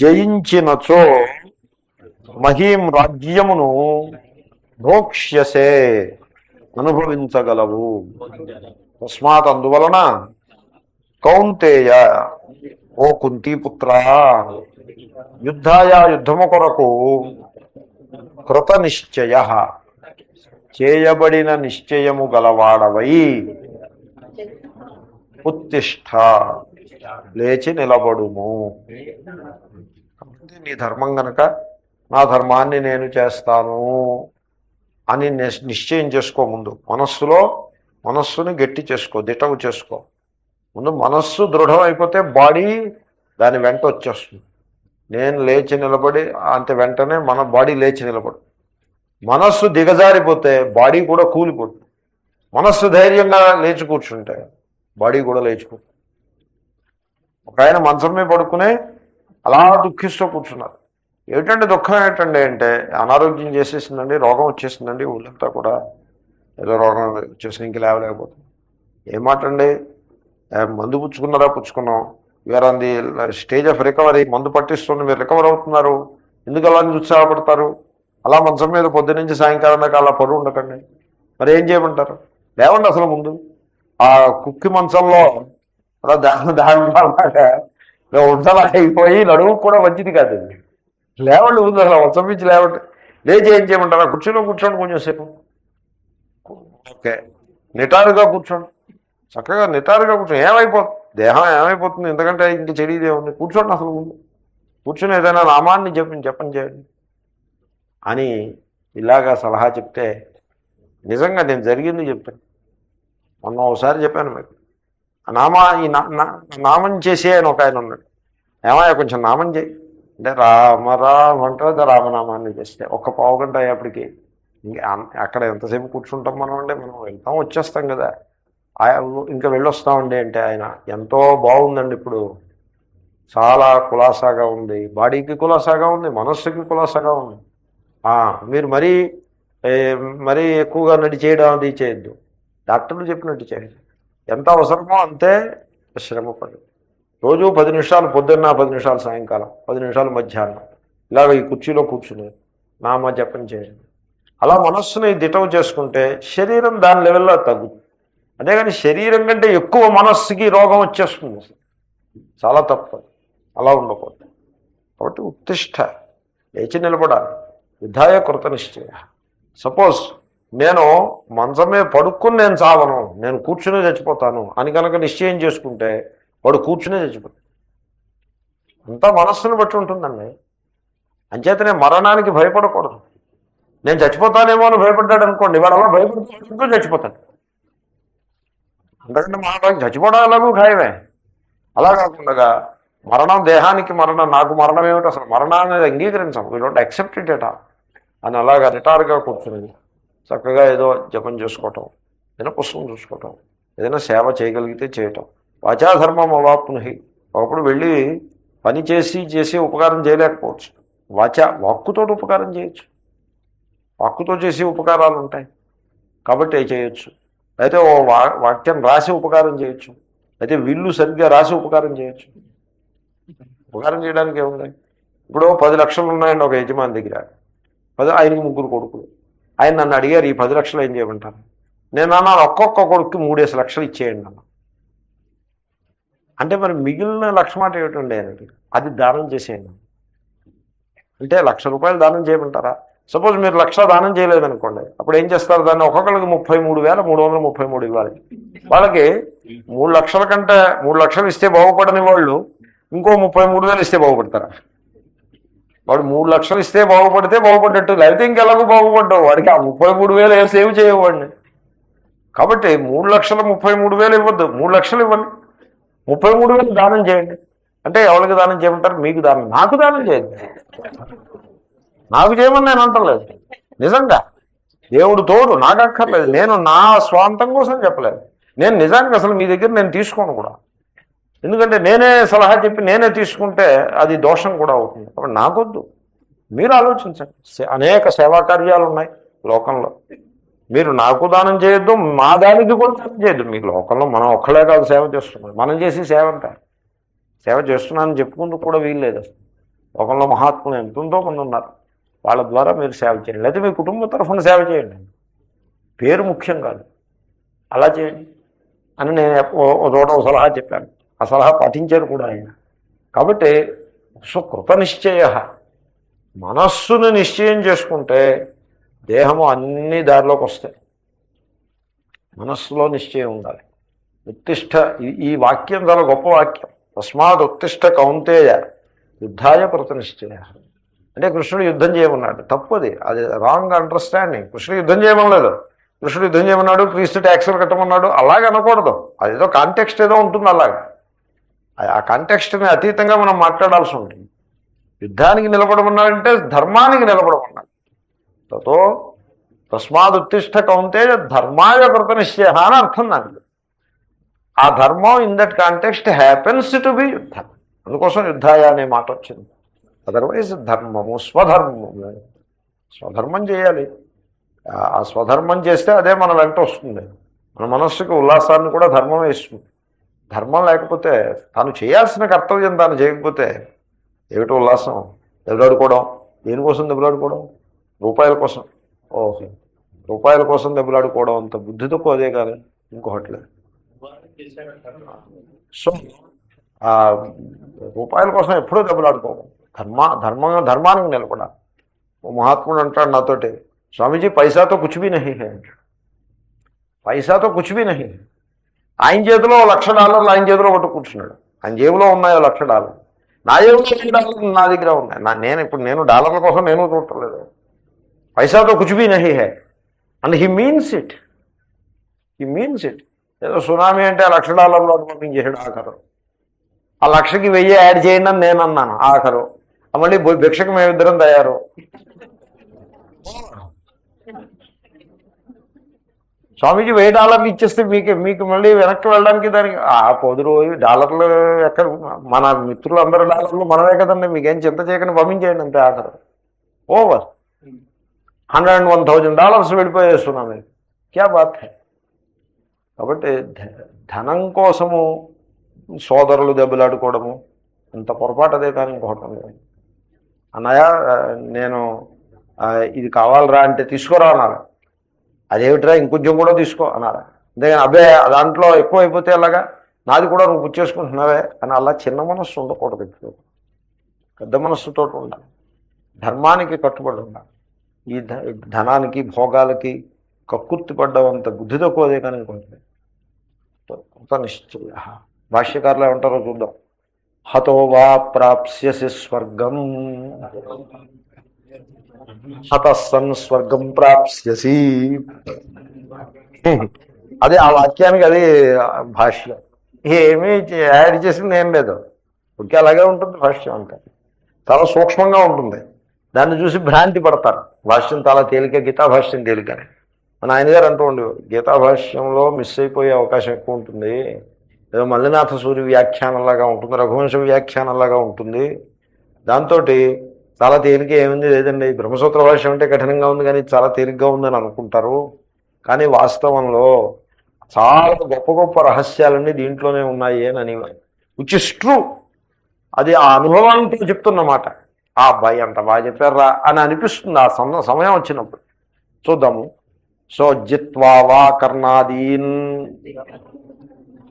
జయించినచో మహీం రాజ్యమును భోక్ష్యసే అనుభవించగలవు. తస్మాత్ అందువలన కౌంతేయ ఓ కుంతీపుత్ర యుద్ధాయ యుద్ధము కొరకు కృత నిశ్చయ చేయబడిన నిశ్చయము గలవాడవై ఉత్తిష్ట లేచి నిలబడుము. నీ ధర్మం గనక నా ధర్మాన్ని నేను చేస్తాను అని నిశ్చయం చేసుకో. ముందు మనస్సుని గట్టి చేసుకో, దిటవు చేసుకో. ముందు మనస్సు దృఢం అయిపోతే బాడీ దాని వెంట వచ్చేస్తుంది. నేను లేచి నిలబడి అంతే వెంటనే మన బాడీ లేచి నిలబడు. మనస్సు దిగజారిపోతే బాడీ కూడా కూలిపోతుంది. మనస్సు ధైర్యంగా లేచి కూర్చుంటే బాడీ కూడా లేచిపోతుంది. ఒక ఆయన మంచం మీద పడుకునే అలా దుఃఖిస్తూ కూర్చున్నారు. ఏమిటంటే దుఃఖం ఏంటండి అంటే, అనారోగ్యం చేసేసిందండి, రోగం వచ్చేసిందండి, ఊళ్ళంతా కూడా ఏదో రోగం వచ్చేసింది, ఇంక లేవలేకపోతుంది. ఏం మాట అండి, మందు పుచ్చుకున్నారా? పుచ్చుకున్నాం. We are on the stage of recovery. మందు పట్టిస్తుంది, మీరు రికవర్ అవుతున్నారు, ఎందుకు అలా నిరుత్సాహపడతారు? అలా మంచం మీద పొద్దు నుంచి సాయంకాలం దాకా అలా పడు ఉండకండి. మరి ఏం చేయమంటారు? లేవండి అసలు ముందు. ఆ కుక్కి మంచంలో అలా దానిలాగా ఉండలా అయిపోయి నడువు కూడా మంచిది కాదండి. లేవండి ముందు, అసలు మంచం నుంచి లేవండి. లేచి ఏం చేయమంటారా? కుర్చీలో కూర్చోండి కొంచెం సేపు. ఓకే, నిటారుగా కూర్చోండి, చక్కగా నిటారుగా కూర్చోండి. ఏమైపోతుంది దేహం, ఏమైపోతుంది? ఎందుకంటే ఇంక చెడిదే ఉంది. కూర్చోండి అసలు ముందు. కూర్చొని ఏదైనా నామాన్ని జపం చేయండి అని ఇలాగా సలహా చెప్తే, నిజంగా నేను జరిగింది చెప్పాను. మొన్న ఒకసారి చెప్పాను మీకు. ఈ నామం చేసే అని ఒక ఆయన ఉన్నాడు. ఏమయ్యా కొంచెం నామం చేయి అంటే, రామ అంటే రామనామాన్ని చేస్తే ఒక్క పావు గంట అయ్యేప్పటికి అక్కడ ఎంతసేపు కూర్చుంటాం మనం అండి, మనం వెళ్తాం వచ్చేస్తాం కదా. ఇంకా వెళ్ళొస్తామండి అంటే ఆయన ఎంతో బాగుందండి, ఇప్పుడు చాలా కులాసాగా ఉంది, బాడీకి కులాసాగా ఉంది, మనస్సుకి కులాసాగా ఉంది. మీరు మరీ ఎక్కువగా నడిచేయడం అది చేయొద్దు, డాక్టర్లు చెప్పినట్టు చేయండి. ఎంత అవసరమో అంతే శ్రమపడి రోజు 10 నిమిషాలు పొద్దున్న, 10 నిమిషాలు సాయంకాలం, 10 నిమిషాలు మధ్యాహ్నం ఇలాగ ఈ కుర్చీలో కూర్చుని నామ జపం చేయండి. అలా మనస్సుని దిటవు చేసుకుంటే శరీరం దాని లెవెల్లో తగ్గుతుంది. అంతేగాని శరీరం కంటే ఎక్కువ మనస్సుకి రోగం వచ్చేస్తుంది. చాలా తప్పు, అలా ఉండకూడదు. కాబట్టి ఉత్తిష్ట, లేచి నిలబడాలి. యుద్ధాయ కృత నిశ్చయ. సపోజ్ నేను మంచమే పడుక్కుని నేను చావను, నేను కూర్చునే చచ్చిపోతాను అని కనుక నిశ్చయం చేసుకుంటే వాడు కూర్చునే చచ్చిపోతాడు. అంతా మనస్సును బట్టి ఉంటుందండి. అంచేతనే మరణానికి భయపడకూడదు. నేను చచ్చిపోతానేమో అని భయపడ్డాడు అనుకోండి, వాడు అలా భయపడుతూ చచ్చిపోతాడు. అంతకంటే మరణం చచ్చిపోవడం ఎలాగూ ఖాయమే. అలా కాకుండా మరణం, దేహానికి మరణం, నాకు మరణం ఏమిటి, అసలు మరణాన్ని అంగీకరించాం, we don't accept it at all అని అలాగా రిటార్గా కూర్చుని చక్కగా ఏదో జపం చేసుకోవటం, ఏదైనా పుస్తకం చూసుకోవటం, ఏదైనా సేవ చేయగలిగితే చేయటం. వాచాధర్మం అవాప్నుహి. ఒకప్పుడు వెళ్ళి పని చేసి ఉపకారం చేయలేకపోవచ్చు. వాక్కుతో ఉపకారం చేయొచ్చు, వాక్కుతో చేసి ఉపకారాలు ఉంటాయి కాబట్టి చేయొచ్చు. అయితే ఓ వాక్యం రాసి ఉపకారం చేయొచ్చు, అయితే విల్లు సరిగ్గా రాసి ఉపకారం చేయొచ్చు. ఉపకారం చేయడానికి ఏముంది? ఇప్పుడు 10 లక్షలు ఉన్నాయండి ఒక యజమాని దగ్గర, ఆయనకి 3 కొడుకులు. ఆయన నన్ను అడిగారు, ఈ 10 లక్షలు ఏం చేయమంటారు? నేను అన్నాను, ఒక్కొక్క కొడుకుకి 3 లక్షలు ఇచ్చేయండి అన్న. అంటే మరి మిగిలిన లక్ష మాట ఏమిటండి ఆయనకి? అది దానం చేసేయండి అంటే ₹1,00,000 దానం చేయమంటారా? సపోజ్ మీరు 1,00,000 దానం చేయలేదనుకోండి, అప్పుడు ఏం చేస్తారు? దాన్ని ఒక్కొక్కరికి 33,333 ఇవ్వాలి. వాళ్ళకి 3 లక్షల కంటే 3 లక్షలు ఇస్తే బాగుపడని వాళ్ళు ఇంకో 33,000 ఇస్తే బాగుపడతారా? వాడు 3 లక్షలు ఇస్తే బాగుపడ్డట్టు, లేకపోతే ఇంకెలాగో బాగుపడ్డావు. వాడికి ఆ 33,000 సేవ్ చేయవాడిని. కాబట్టి 3,33,000 ఇవ్వద్దు, 3 లక్షలు ఇవ్వండి, 33,000 దానం చేయండి. అంటే ఎవరికి దానం చేయమంటారు? మీకు దానం. నాకు దానం చేయండి, నాకు చేయమని నేను అంటలేదు. నిజంగా దేవుడు తోడు, నాకు అక్కర్లేదు. నేను నా స్వాంతం కోసం చెప్పలేదు. నేను నిజానికి అసలు మీ దగ్గర నేను తీసుకోను కూడా. ఎందుకంటే నేనే సలహా చెప్పి నేనే తీసుకుంటే అది దోషం కూడా అవుతుంది. కాబట్టి నాకొద్దు, మీరు ఆలోచించండి. అనేక సేవా కార్యాలు ఉన్నాయి లోకంలో. మీరు నాకు దానం చేయొద్దు, మా దానికి కూడా దానం చేయొద్దు. మీకు లోకంలో మనం ఒక్కలే కాదు సేవ చేస్తున్నాం. మనం చేసి సేవ అంట సేవ చేస్తున్నానని చెప్పుకుంటూ కూడా వీల్లేదు. అసలు లోకంలో మహాత్ములు ఎంతో మంది ఉన్నారు. వాళ్ళ ద్వారా మీరు సేవ చేయండి, లేకపోతే మీ కుటుంబ తరఫున సేవ చేయండి. పేరు ముఖ్యం కాదు, అలా చేయండి అని నేను చోట సలహా చెప్పాను. ఆ సలహా పాటించారు కూడా ఆయన. కాబట్టి కృత నిశ్చయ, మనస్సును నిశ్చయం చేసుకుంటే దేహము అన్ని దారిలోకి వస్తాయి. మనస్సులో నిశ్చయం ఉండాలి. ఉత్తిష్ట, ఈ వాక్యం చాలా గొప్ప వాక్యం. తస్మాత్ ఉత్తిష్ట కౌంతేయ యుద్ధాయ కృత నిశ్చయ. అంటే కృష్ణుడు యుద్ధం చేయమన్నాడు, తప్పది, అది రాంగ్ అండర్స్టాండింగ్. కృష్ణుడు యుద్ధం చేయమనలేదు. కృష్ణుడు యుద్ధం చేయమన్నాడు, క్రీస్తు ట్యాక్సులు కట్టమన్నాడు, అలాగే అనకూడదు. అదేదో కాంటెక్స్ట్ ఏదో ఉంటుంది. అలాగా ఆ కాంటెక్స్ట్ని అతీతంగా మనం మాట్లాడాల్సి ఉంటుంది. యుద్ధానికి నిలబడమన్నాడంటే ధర్మానికి నిలబడమన్నాడు. తో తస్మాత్ ఉత్తిష్ట కౌంతేయ ధర్మాయ కృత నిశ్చయ అని అర్థం దానికి. ఆ ధర్మం in that context happens to be యుద్ధం. అందుకోసం యుద్ధాయ అనే మాట వచ్చింది. అదర్వైజ్ ధర్మము స్వధర్మము, స్వధర్మం చేయాలి. ఆ స్వధర్మం చేస్తే అదే మన వెంట వస్తుంది. మన మనస్సుకి ఉల్లాసాన్ని కూడా ధర్మమే ఇస్తుంది. ధర్మం లేకపోతే, తాను చేయాల్సిన కర్తవ్యం తాను చేయకపోతే ఏమిటో ఉల్లాసం? దెబ్బలాడుకోవడం. దేనికోసం దెబ్బలాడుకోవడం? రూపాయల కోసం. ఓహో, రూపాయల కోసం దెబ్బలాడుకోవడం అంత బుద్ధి తక్కువ అదే కానీ ఇంకొకట్లేదు. సో రూపాయల కోసం ఎప్పుడూ దెబ్బలాడుకోవడం. ధర్మానికి నిలబడాలి. ఓ మహాత్ముడు అంటాడు నాతోటి, స్వామీజీ పైసాతో కుచ్ భీ నహీ హై అంటాడు. పైసాతో కుచ్ భీ నహీ. ఆయన చేతిలో $1,00,000 ఆయన చేతిలో పట్టు కూర్చున్నాడు. ఆయన జేబులో ఉన్నాయి $1,00,000. నా జేబులో $1,00,000 నా దగ్గర ఉన్నాయి. నేను డాలర్ల కోసం నేను చూడలేదు. పైసాతో కుచ్ భీ నహీ హై అండ్ హీ మీన్స్ ఇట్. ఏదో సునామీ అంటే $1,00,000 పంపించేసాడు ఆఖరు. ఆ 1,00,000కి 1,000 యాడ్ చేయండి అని నేను అన్నాను ఆఖరు. మళ్ళీ భిక్షకు మేమిద్దరం తయారు. స్వామీజీ $1,000 ఇచ్చేస్తే మీకు మళ్ళీ వెనక్కి వెళ్ళడానికి దానికి $10 ఎక్కడ? మన మిత్రులు అందరూ డాలర్లు మనమే కదండి, మీకేం చింత చేయకుండా పంపించేయండి అంతే. ఆఖరు ఓవర్ $101,000 వెళ్ళిపోయేస్తున్నాం. మీకు క్యా బాత్ హై? కాబట్టి ధనం కోసము సోదరులు దెబ్బలాడుకోవడము అంత పొరపాటు అదే కానీ ఇంకోటం లేదు. అన్నయ్య నేను ఇది కావాలరా అంటే తీసుకోరా అన్నారు. అదేమిట్రా ఇంకొంచెం కూడా తీసుకో అన్నారు. అంతేగాని అబ్బే దాంట్లో ఎక్కువ అయిపోతే అలాగా నాది కూడా నువ్వు పుచ్చేసుకుంటున్నావే అని అలా చిన్న మనస్సు ఉండకూడదు. ఇప్పుడు పెద్ద మనస్సుతో ఉండాలి. ధర్మానికి కట్టుబడి ఉండాలి. ఈ ధనానికి భోగాలకి కక్కుర్తి పడ్డవంత బుద్ధి తక్కువదే కానీ ఇంకొంచెం కృత నిశ్చయ. భాష్యకారులు ఏమంటారో చూద్దాం. హతో వా ప్రాప్స్యసి స్వర్గం హతస్సన్ స్వర్గం ప్రాప్స్యసి. అదే ఆ వాక్యానికి అది భాష్యం. ఏమీ యాడ్ చేసింది ఏం లేదు, ఓకే అలాగే ఉంటుంది భాష్యం. అంతే చాలా సూక్ష్మంగా ఉంటుంది. దాన్ని చూసి భ్రాంతి పడతారు. భాష్యం చాలా తేలిక, గీతా భాష్యం తేలికని మన ఆయన గారు అంటూ ఉండేవారు. గీతా భాష్యంలో మిస్ అయిపోయే అవకాశం ఎక్కువ ఉంటుంది. ఏదో మల్లినాథ సూర్య వ్యాఖ్యానంలాగా ఉంటుంది, రఘువంశ వ్యాఖ్యానంలాగా ఉంటుంది. దాంతో చాలా తేలిక ఏముంది లేదండి, బ్రహ్మసూత్ర భాష్యం అంటే కఠినంగా ఉంది కానీ చాలా తేలిగ్గా ఉందని అనుకుంటారు. కానీ వాస్తవంలో చాలా గొప్ప గొప్ప రహస్యాలన్నీ దీంట్లోనే ఉన్నాయి అని అనేవారు. Which is true. అది ఆ అనుభవాలతో చెప్తున్నమాట. ఆ అబ్బాయి అంత బాగా చెప్పారా అని అనిపిస్తుంది ఆ సమయం వచ్చినప్పుడు. చూద్దాము. సో జిత్వా వా కర్ణాదీన్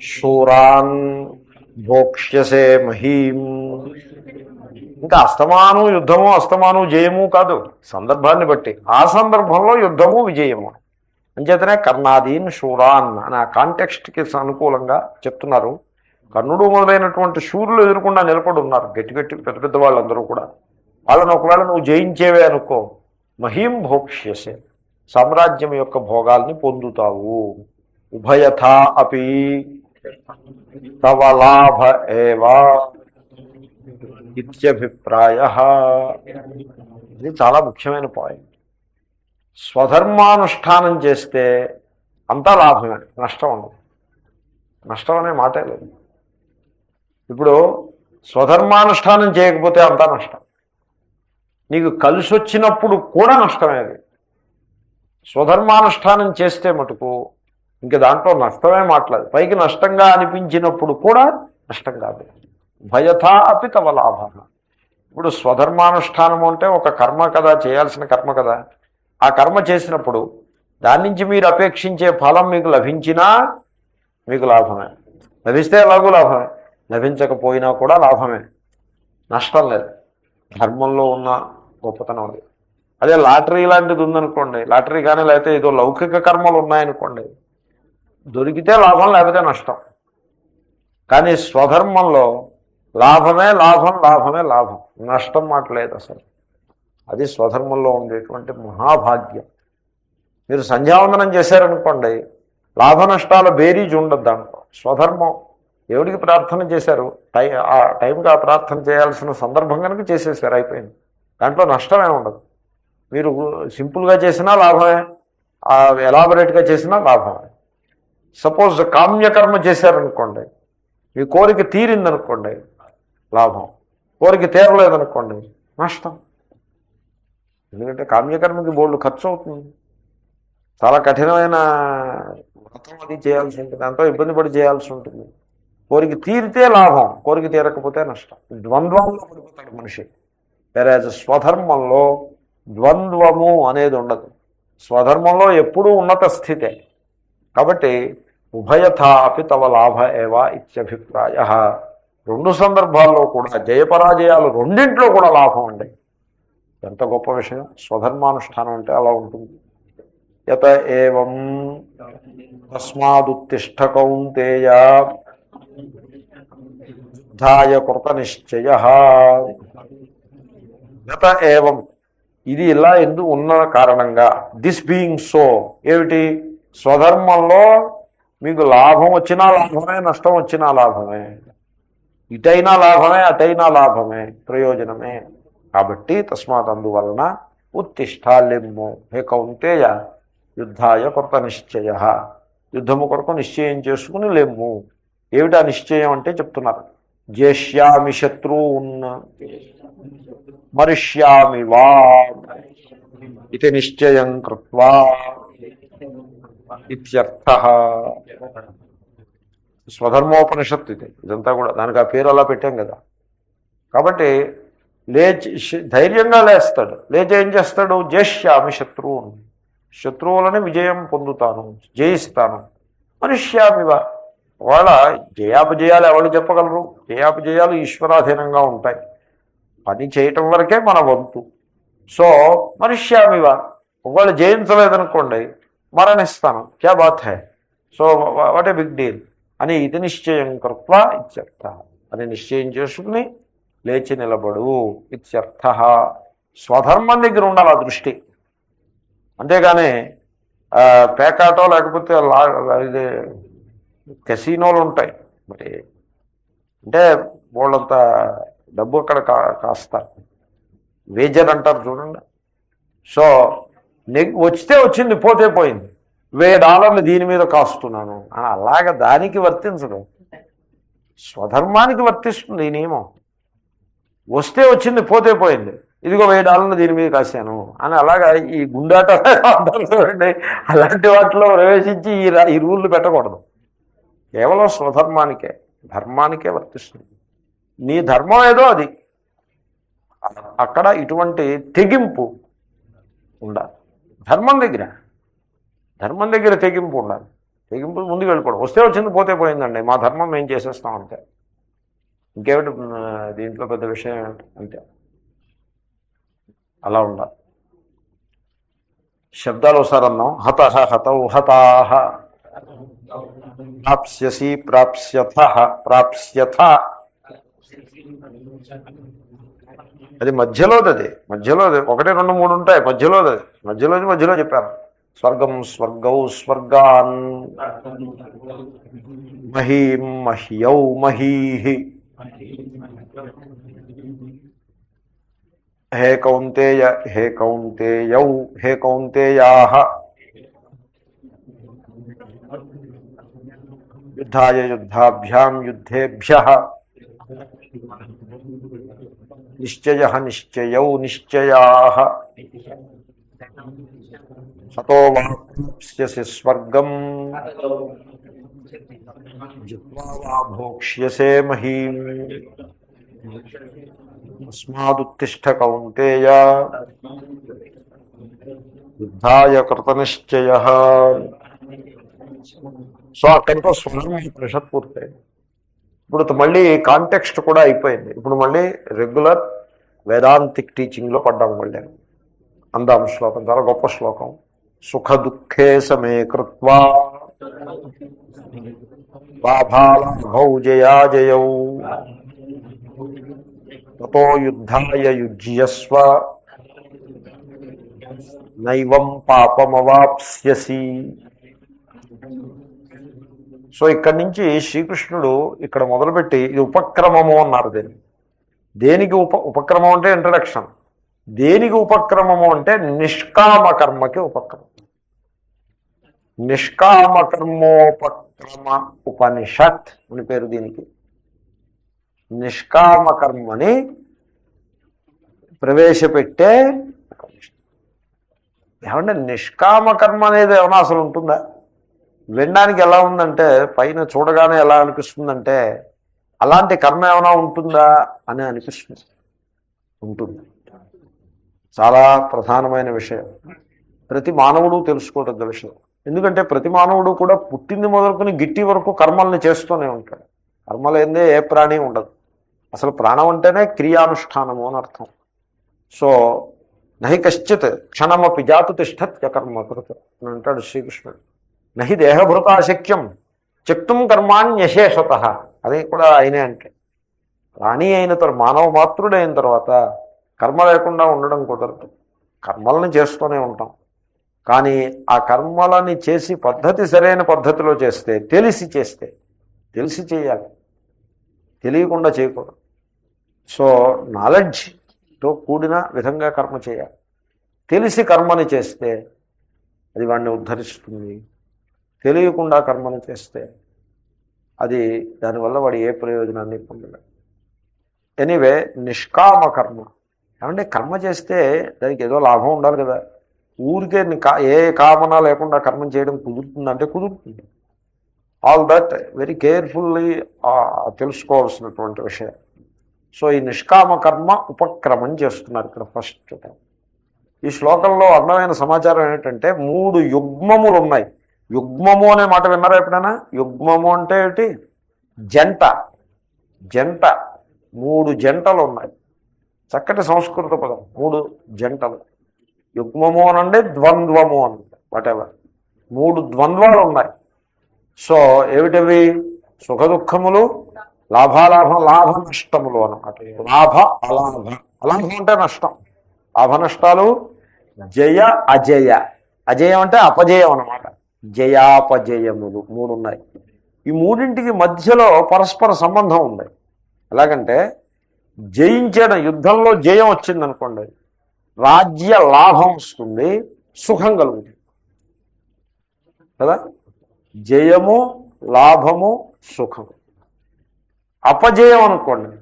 శూరాన్ భోక్ష్యసే మహీం. ఇంకా అస్తమానం యుద్ధము, అస్తమానం జయము కాదు, సందర్భాన్ని బట్టి. ఆ సందర్భంలో యుద్ధము విజయము. అంచేతనే కర్ణాదీన్ శూరాన్ అని ఆ కాంటెక్స్ట్కి అనుకూలంగా చెప్తున్నారు. కర్ణుడు మొదలైనటువంటి శూరులు ఎదురకుండా నిలబడి ఉన్నారు, గట్టి గట్టి పెద్ద పెద్ద వాళ్ళందరూ కూడా. వాళ్ళని ఒకవేళ నువ్వు జయించేవే అనుకో, మహీం భోక్ష్యసే, సామ్రాజ్యం యొక్క భోగాల్ని పొందుతావు. ఉభయథా అపి తవ లాభ ఏవా ఇత్యభిప్రాయ. ఇది చాలా ముఖ్యమైన పాయింట్. స్వధర్మానుష్ఠానం చేస్తే అంతా లాభమే, నష్టం ఉండదు. నష్టం అనే మాటే లేదు. ఇప్పుడు స్వధర్మానుష్ఠానం చేయకపోతే అంతా నష్టం. నీకు కలిసి వచ్చినప్పుడు కూడా నష్టమే. అది స్వధర్మానుష్ఠానం చేస్తే మటుకు ఇంక దాంట్లో నష్టమే మాట్లాడు. పైకి నష్టంగా అనిపించినప్పుడు కూడా నష్టం కాదు. భయథా అపి తవ లాభ. ఇప్పుడు స్వధర్మానుష్ఠానం అంటే ఒక కర్మ కదా, చేయాల్సిన కర్మ కదా. ఆ కర్మ చేసినప్పుడు దాని నుంచి మీరు అపేక్షించే ఫలం మీకు లభించినా మీకు లాభమే, లభిస్తే ఎలాగూ లాభమే, లభించకపోయినా కూడా లాభమే, నష్టం లేదు. ధర్మంలో ఉన్న గొప్పతనం అది. అదే లాటరీ లాంటిది ఉందనుకోండి, లాటరీ కానీ లేకపోతే ఏదో లౌకిక కర్మలు ఉన్నాయనుకోండి, దొరికితే లాభం లేకపోతే నష్టం. కానీ స్వధర్మంలో లాభమే లాభం, లాభమే లాభం, నష్టం మాట్లేదు అసలు. అది స్వధర్మంలో ఉండేటువంటి మహాభాగ్యం. మీరు సంధ్యావందనం చేశారనుకోండి, లాభ నష్టాల బేరీజ్ ఉండదు దాంట్లో. స్వధర్మం దేవుడికి ప్రార్థన చేశారు, ఆ టైంకి ఆ ప్రార్థన చేయాల్సిన సందర్భం కనుక చేసేసారు, అయిపోయింది. దాంట్లో నష్టమే ఉండదు. మీరు సింపుల్గా చేసినా లాభమే, ఎలాబొరేట్గా చేసినా లాభమే. సపోజ్ కామ్యకర్మ చేశారనుకోండి, మీ కోరిక తీరిందనుకోండి లాభం, కోరిక తీరలేదనుకోండి నష్టం. ఎందుకంటే కామ్యకర్మకి బోల్డ్ ఖర్చు అవుతుంది, చాలా కఠినమైన వ్రతం అది చేయాల్సి ఉంటుంది, దాంతో ఇబ్బంది పడి చేయాల్సి ఉంటుంది. కోరిక తీరితే లాభం, కోరిక తీరకపోతే నష్టం. ద్వంద్వంలో పడిపోతాడు మనిషి. వేరే స్వధర్మంలో ద్వంద్వము అనేది ఉండదు. స్వధర్మంలో ఎప్పుడూ ఉన్నత స్థితే. కాబట్టి ఉభయథా అపి తవ లాభ ఏవా ఇత్యభిప్రాయ. రెండు సందర్భాల్లో కూడా జయపరాజయాలు రెండింట్లో కూడా లాభం అండి. ఎంత గొప్ప విషయం. స్వధర్మానుష్ఠానం అంటే అలా ఉంటుంది. యత ఏవం తస్మాదుత్తిష్ఠ కౌంతేయ యుద్ధాయ కృత నిశ్చయ. యత ఏవం, ఇది ఇలా ఎందుకు ఉన్న కారణంగా, దిస్ బీయింగ్ సో, ఏమిటి, స్వధర్మంలో మీకు లాభం వచ్చినా లాభమే, నష్టం వచ్చినా లాభమే, ఇటైనా లాభమే అటైనా లాభమే, ప్రయోజనమే. కాబట్టి తస్మాత్ అందువలన ఉత్తిష్ట లెమ్ము, హే కౌంతేయ యుద్ధాయ కృత నిశ్చయ, యుద్ధము కొరకు నిశ్చయం చేసుకుని లెమ్ము. ఏమిటా నిశ్చయం అంటే చెప్తున్నారు. జేష్యామి శత్రూన్ మరిష్యామి వా ఇది నిశ్చయం కృత్వా ఇత్యర్థః. స్వధర్మోపనిషత్తు ఇది, ఇదంతా కూడా దానికి ఆ పేరు అలా పెట్టాం కదా. కాబట్టి లేచి ధైర్యంగా లేస్తాడు, లేచి ఏం చేస్తాడు, జేష్యామి శత్రువుని, శత్రువులని విజయం పొందుతాను, జయిస్తాను. మనుష్యామివ, వాళ్ళ జయాపజయాలు ఎవరు చెప్పగలరు, జయాపజయాలు ఈశ్వరాధీనంగా ఉంటాయి, పని చేయటం వరకే మన వంతు. సో మనుష్యామివ, ఒకవేళ జయించలేదనుకోండి మరణిస్తాను, క్యా బాత్ హై, so what a big deal అని ఇది నిశ్చయం కృత్వా ఇత్యర్థ, అని నిశ్చయం చేసుకుని లేచి నిలబడు ఇత్యర్థ. స్వధర్మం దగ్గర ఉండాలి ఆ దృష్టి. అంతేగాని పేకాటో లేకపోతే ఇది కెసినోలు ఉంటాయి మరి, అంటే వాళ్ళంత డబ్బు అక్కడ కాస్తారు, వేజర్ అంటారు చూడండి. సో వచ్చితే వచ్చింది, పోతే పోయింది, $1000 దీని మీద కాస్తున్నాను అని అలాగ దానికి వర్తించదు, స్వధర్మానికి వర్తిస్తుంది ఈ నియమం. వస్తే వచ్చింది, పోతే పోయింది, ఇదిగో $1000 దీని మీద కాశాను అని అలాగా ఈ గుండాట చూడండి, అలాంటి వాటిలో ప్రవేశించి ఈ రూళ్ళు పెట్టకూడదు. కేవలం స్వధర్మానికే, ధర్మానికే వర్తిస్తుంది. నీ ధర్మం ఏదో అది, అక్కడ ఇటువంటి తెగింపు ఉండాలి. ధర్మం దగ్గర తెగింపు ఉండాలి. తెగింపు ముందుకు వెళ్ళిపోవడం, వస్తే వచ్చింది పోతే పోయిందండి, మా ధర్మం మేము చేసేస్తాం అంతే, ఇంకేమిటి దీంట్లో పెద్ద విషయం ఏమిటి, అంతే. అలా ఉండాలి. శబ్దాలు ఒకసారి అన్నాం. హత హతౌ హతాహ, ప్రాప్స్యసి ప్రాప్స్యథ ప్రాప్స్యథ, అది మధ్యలోది, మధ్యలోది 1, 2, 3 ఉంటాయి, మధ్యలో చెప్పాను. స్వర్గం స్వర్గౌ స్వర్గాన్ మహీం మహ్యౌ మహీహి. హే కౌంతేయ హే కౌంతేయౌ హే కౌంతేయాః యుద్ధాయ యుద్ధాభ్యాం యుద్ధేభ్యః నిశ్చయః నిశ్చయౌ నిశ్చయాః హతో వా ప్రాప్స్యసి స్వర్గం జిత్వా వా భోక్ష్యసే మహీం తస్మాదుత్తిష్ఠ కౌంతేయ యుద్ధాయ కృతనిశ్చయః. సో అక్కడితో స్వధర్మోపనిషత్ పూర్తయింది. ఇప్పుడు మళ్ళీ కాంటెక్స్ట్ కూడా అయిపోయింది. ఇప్పుడు మళ్ళీ రెగ్యులర్ వేదాంతిక్ టీచింగ్లో పడ్డాము. మళ్ళీ అందాం శ్లోకం, చాలా గొప్ప శ్లోకం. సుఖ దుఃఖే సమే కృత్వా లాభాలాభౌ జయాజయౌ తతో యుద్ధాయ యుజ్యస్వ నైవం పాపమవాప్స్యసి. సో ఇక్కడి నుంచి శ్రీకృష్ణుడు ఇక్కడ మొదలుపెట్టి ఇది ఉపక్రమము అన్నారు. దేనికి ఉపక్రమం అంటే ఇంట్రడక్షన్. దేనికి ఉపక్రమము అంటే నిష్కామ కర్మకి ఉపక్రమం. నిష్కామకర్మోపక్రమ ఉపనిషత్ అని పేరు దీనికి. నిష్కామ కర్మని ప్రవేశపెట్టే ఏమంటే నిష్కామ కర్మ అనేది ఏమైనా అసలు ఉంటుందా? వినడానికి ఎలా ఉందంటే, పైన చూడగానే ఎలా అనిపిస్తుందంటే అలాంటి కర్మ ఏమైనా ఉంటుందా అని అనిపిస్తుంది. ఉంటుంది. చాలా ప్రధానమైన విషయం. ప్రతి మానవుడు తెలుసుకోవద్ద విషయం. ఎందుకంటే ప్రతి మానవుడు కూడా పుట్టింది మొదలుకొని గిట్టి వరకు కర్మల్ని చేస్తూనే ఉంటాడు. కర్మలేందే ఏ ప్రాణి ఉండదు. అసలు ప్రాణం అంటేనే క్రియానుష్ఠానము అని అర్థం. సో నహి కశ్చిత్ క్షణమపి జాతు తిష్టత్య కర్మకృత అని అంటాడు శ్రీకృష్ణుడు. నహి దేహభృతాశక్యం త్యక్తుం కర్మాణ్యశేషత. అది కూడా ఆయనే అంటే ప్రాణి అయిన తర్వాత, మానవ మాతృడైన తర్వాత కర్మ లేకుండా ఉండడం కుదరదు. కర్మలను చేస్తూనే ఉంటాం. కానీ ఆ కర్మలని చేసి పద్ధతి సరైన పద్ధతిలో చేస్తే, తెలిసి చేయాలి, తెలియకుండా చేయకూడదు. సో నాలెడ్జ్తో కూడిన విధంగా కర్మ చేయాలి. తెలిసి కర్మని చేస్తే అది వాడిని ఉద్ధరిస్తుంది. తెలియకుండా కర్మని చేస్తే అది దానివల్ల వాడు ఏ ప్రయోజనాన్ని పొందలేడు. ఎనీవే, నిష్కామ కర్మ ఏమంటే కర్మ చేస్తే దానికి ఏదో లాభం ఉండాలి కదా. ఊరికే ఏ కామన లేకుండా కర్మ చేయడం కుదురుతుందంటే కుదురుతుంది. ఆల్ దట్ వెరీ కేర్ఫుల్లీ తెలుసుకోవాల్సినటువంటి విషయం. సో ఈ నిష్కామ కర్మ ఉపక్రమం చేస్తున్నారు ఇక్కడ ఫస్ట్ టైం. ఈ శ్లోకంలో అందమైన సమాచారం ఏంటంటే 3 యుగ్మములు ఉన్నాయి. యుగ్మము అనే మాట విన్నారా ఎప్పుడైనా? యుగ్మము అంటే ఏమిటి? జంట. 3 జంటలు ఉన్నాయి. చక్కటి సంస్కృత పదం. 3 జంటలు. యుగ్మము అనండి, ద్వంద్వము అనండి, వాటెవర్. 3 ద్వంద్వాలు ఉన్నాయి. సో ఏమిటవి? సుఖ దుఃఖములు, లాభ నష్టములు అన్నమాట. లాభ అలాభ. అలాభం అంటే నష్టం. లాభ నష్టాలు, జయ అజయ. అజయం అంటే అపజయం అన్నమాట. జయాపజయములు 3 ఉన్నాయి. ఈ మూడింటికి మధ్యలో పరస్పర సంబంధం ఉంది. ఎలాగంటే జయించడం, యుద్ధంలో జయం వచ్చిందనుకోండి, రాజ్య లాభం వస్తుంది, సుఖం కలుగుతుంది కదా. జయము, లాభము, సుఖము. అపజయం అనుకోండి,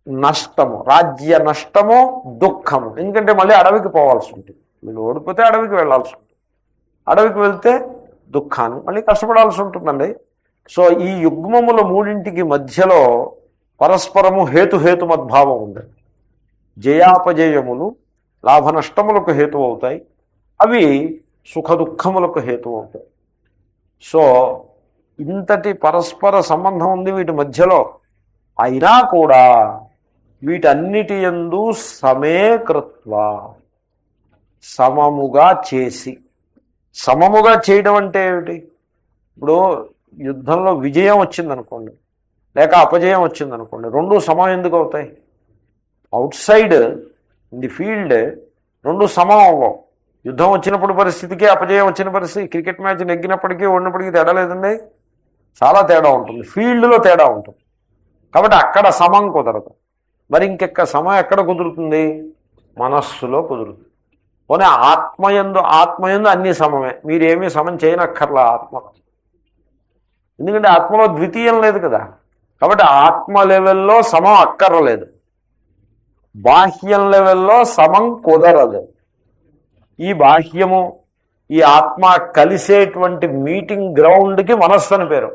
నష్టము, రాజ్య నష్టము, దుఃఖము. ఎందుకంటే మళ్ళీ అడవికి పోవాల్సి ఉంటుంది. మీరు ఓడిపోతే అడవికి వెళ్ళాల్సి ఉంటుంది. అడవికి వెళ్తే దుఃఖాన్ని మళ్ళీ కష్టపడాల్సి ఉంటుందండి. సో ఈ యుగ్మముల మూడింటికి మధ్యలో పరస్పరము హేతుమద్భావం ఉంది. జయాపజయములు లాభ నష్టములకు హేతు అవుతాయి, అవి సుఖ దుఃఖములకు హేతు అవుతాయి. సో ఇంతటి పరస్పర సంబంధం ఉంది వీటి మధ్యలో. అయినా కూడా వీటన్నిటి యందు సమేకృత్వ, సమముగా చేసి. సమముగా చేయడం అంటే ఏమిటి? ఇప్పుడు యుద్ధంలో విజయం వచ్చిందనుకోండి, లేక అపజయం వచ్చిందనుకోండి, 2 సమం ఎందుకు అవుతాయి? Out side in the field 2 సమం అవ్వవు. యుద్ధం వచ్చినప్పుడు పరిస్థితికి, అపజయం వచ్చిన పరిస్థితి, క్రికెట్ మ్యాచ్ నెగ్గినప్పటికీ ఓడినప్పటికీ తేడా లేదండి. చాలా తేడా ఉంటుంది. ఫీల్డ్లో తేడా ఉంటుంది. కాబట్టి అక్కడ సమం కుదరదు. మరి ఇంకెక్క సమం ఎక్కడ కుదురుతుంది? మనస్సులో కుదురుతుంది. పోనీ ఆత్మయందు అన్ని సమమే. మీరేమీ సమం చేయనక్కర్లా. ఎందుకంటే ఆత్మలో ద్వితీయం లేదు కదా. కాబట్టి ఆత్మ లెవెల్లో సమం అక్కర్లేదు, బాహ్యం లెవెల్లో సమం కుదరదు. ఈ బాహ్యము ఈ ఆత్మ కలిసేటువంటి మీటింగ్ గ్రౌండ్కి మనస్సు అని పేరు.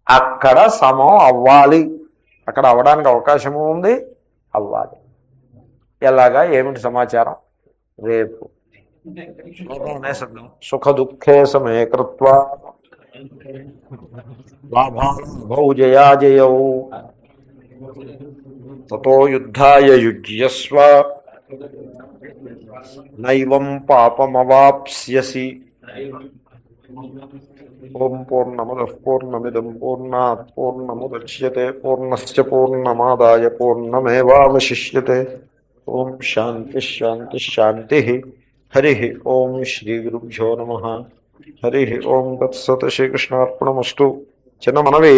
అక్కడ సమం అవ్వాలి, అక్కడ అవ్వడానికి అవకాశము ఉంది, అవ్వాలి. ఎలాగా, ఏమిటి సమాచారం రేపు సుఖ దుఃఖే సమే కృత్వా లాభాలాభౌ జయాజయౌ తతో యుద్ధాయ యుజ్యస్వ నైవం పాపమవాప్స్యసి. ఓం పూర్ణమదః పూర్ణమిదం పూర్ణాత్ పూర్ణముదచ్యతే పూర్ణస్య పూర్ణమాదాయ పూర్ణమేవావశిష్యతే. ఓం శాంతి శాంతి శాంతి. హరి ఓం శ్రీ గురుభ్యో నమః. హరి ఓం తత్సత్. శ్రీకృష్ణార్పణమస్తు. చిన్న మనవి,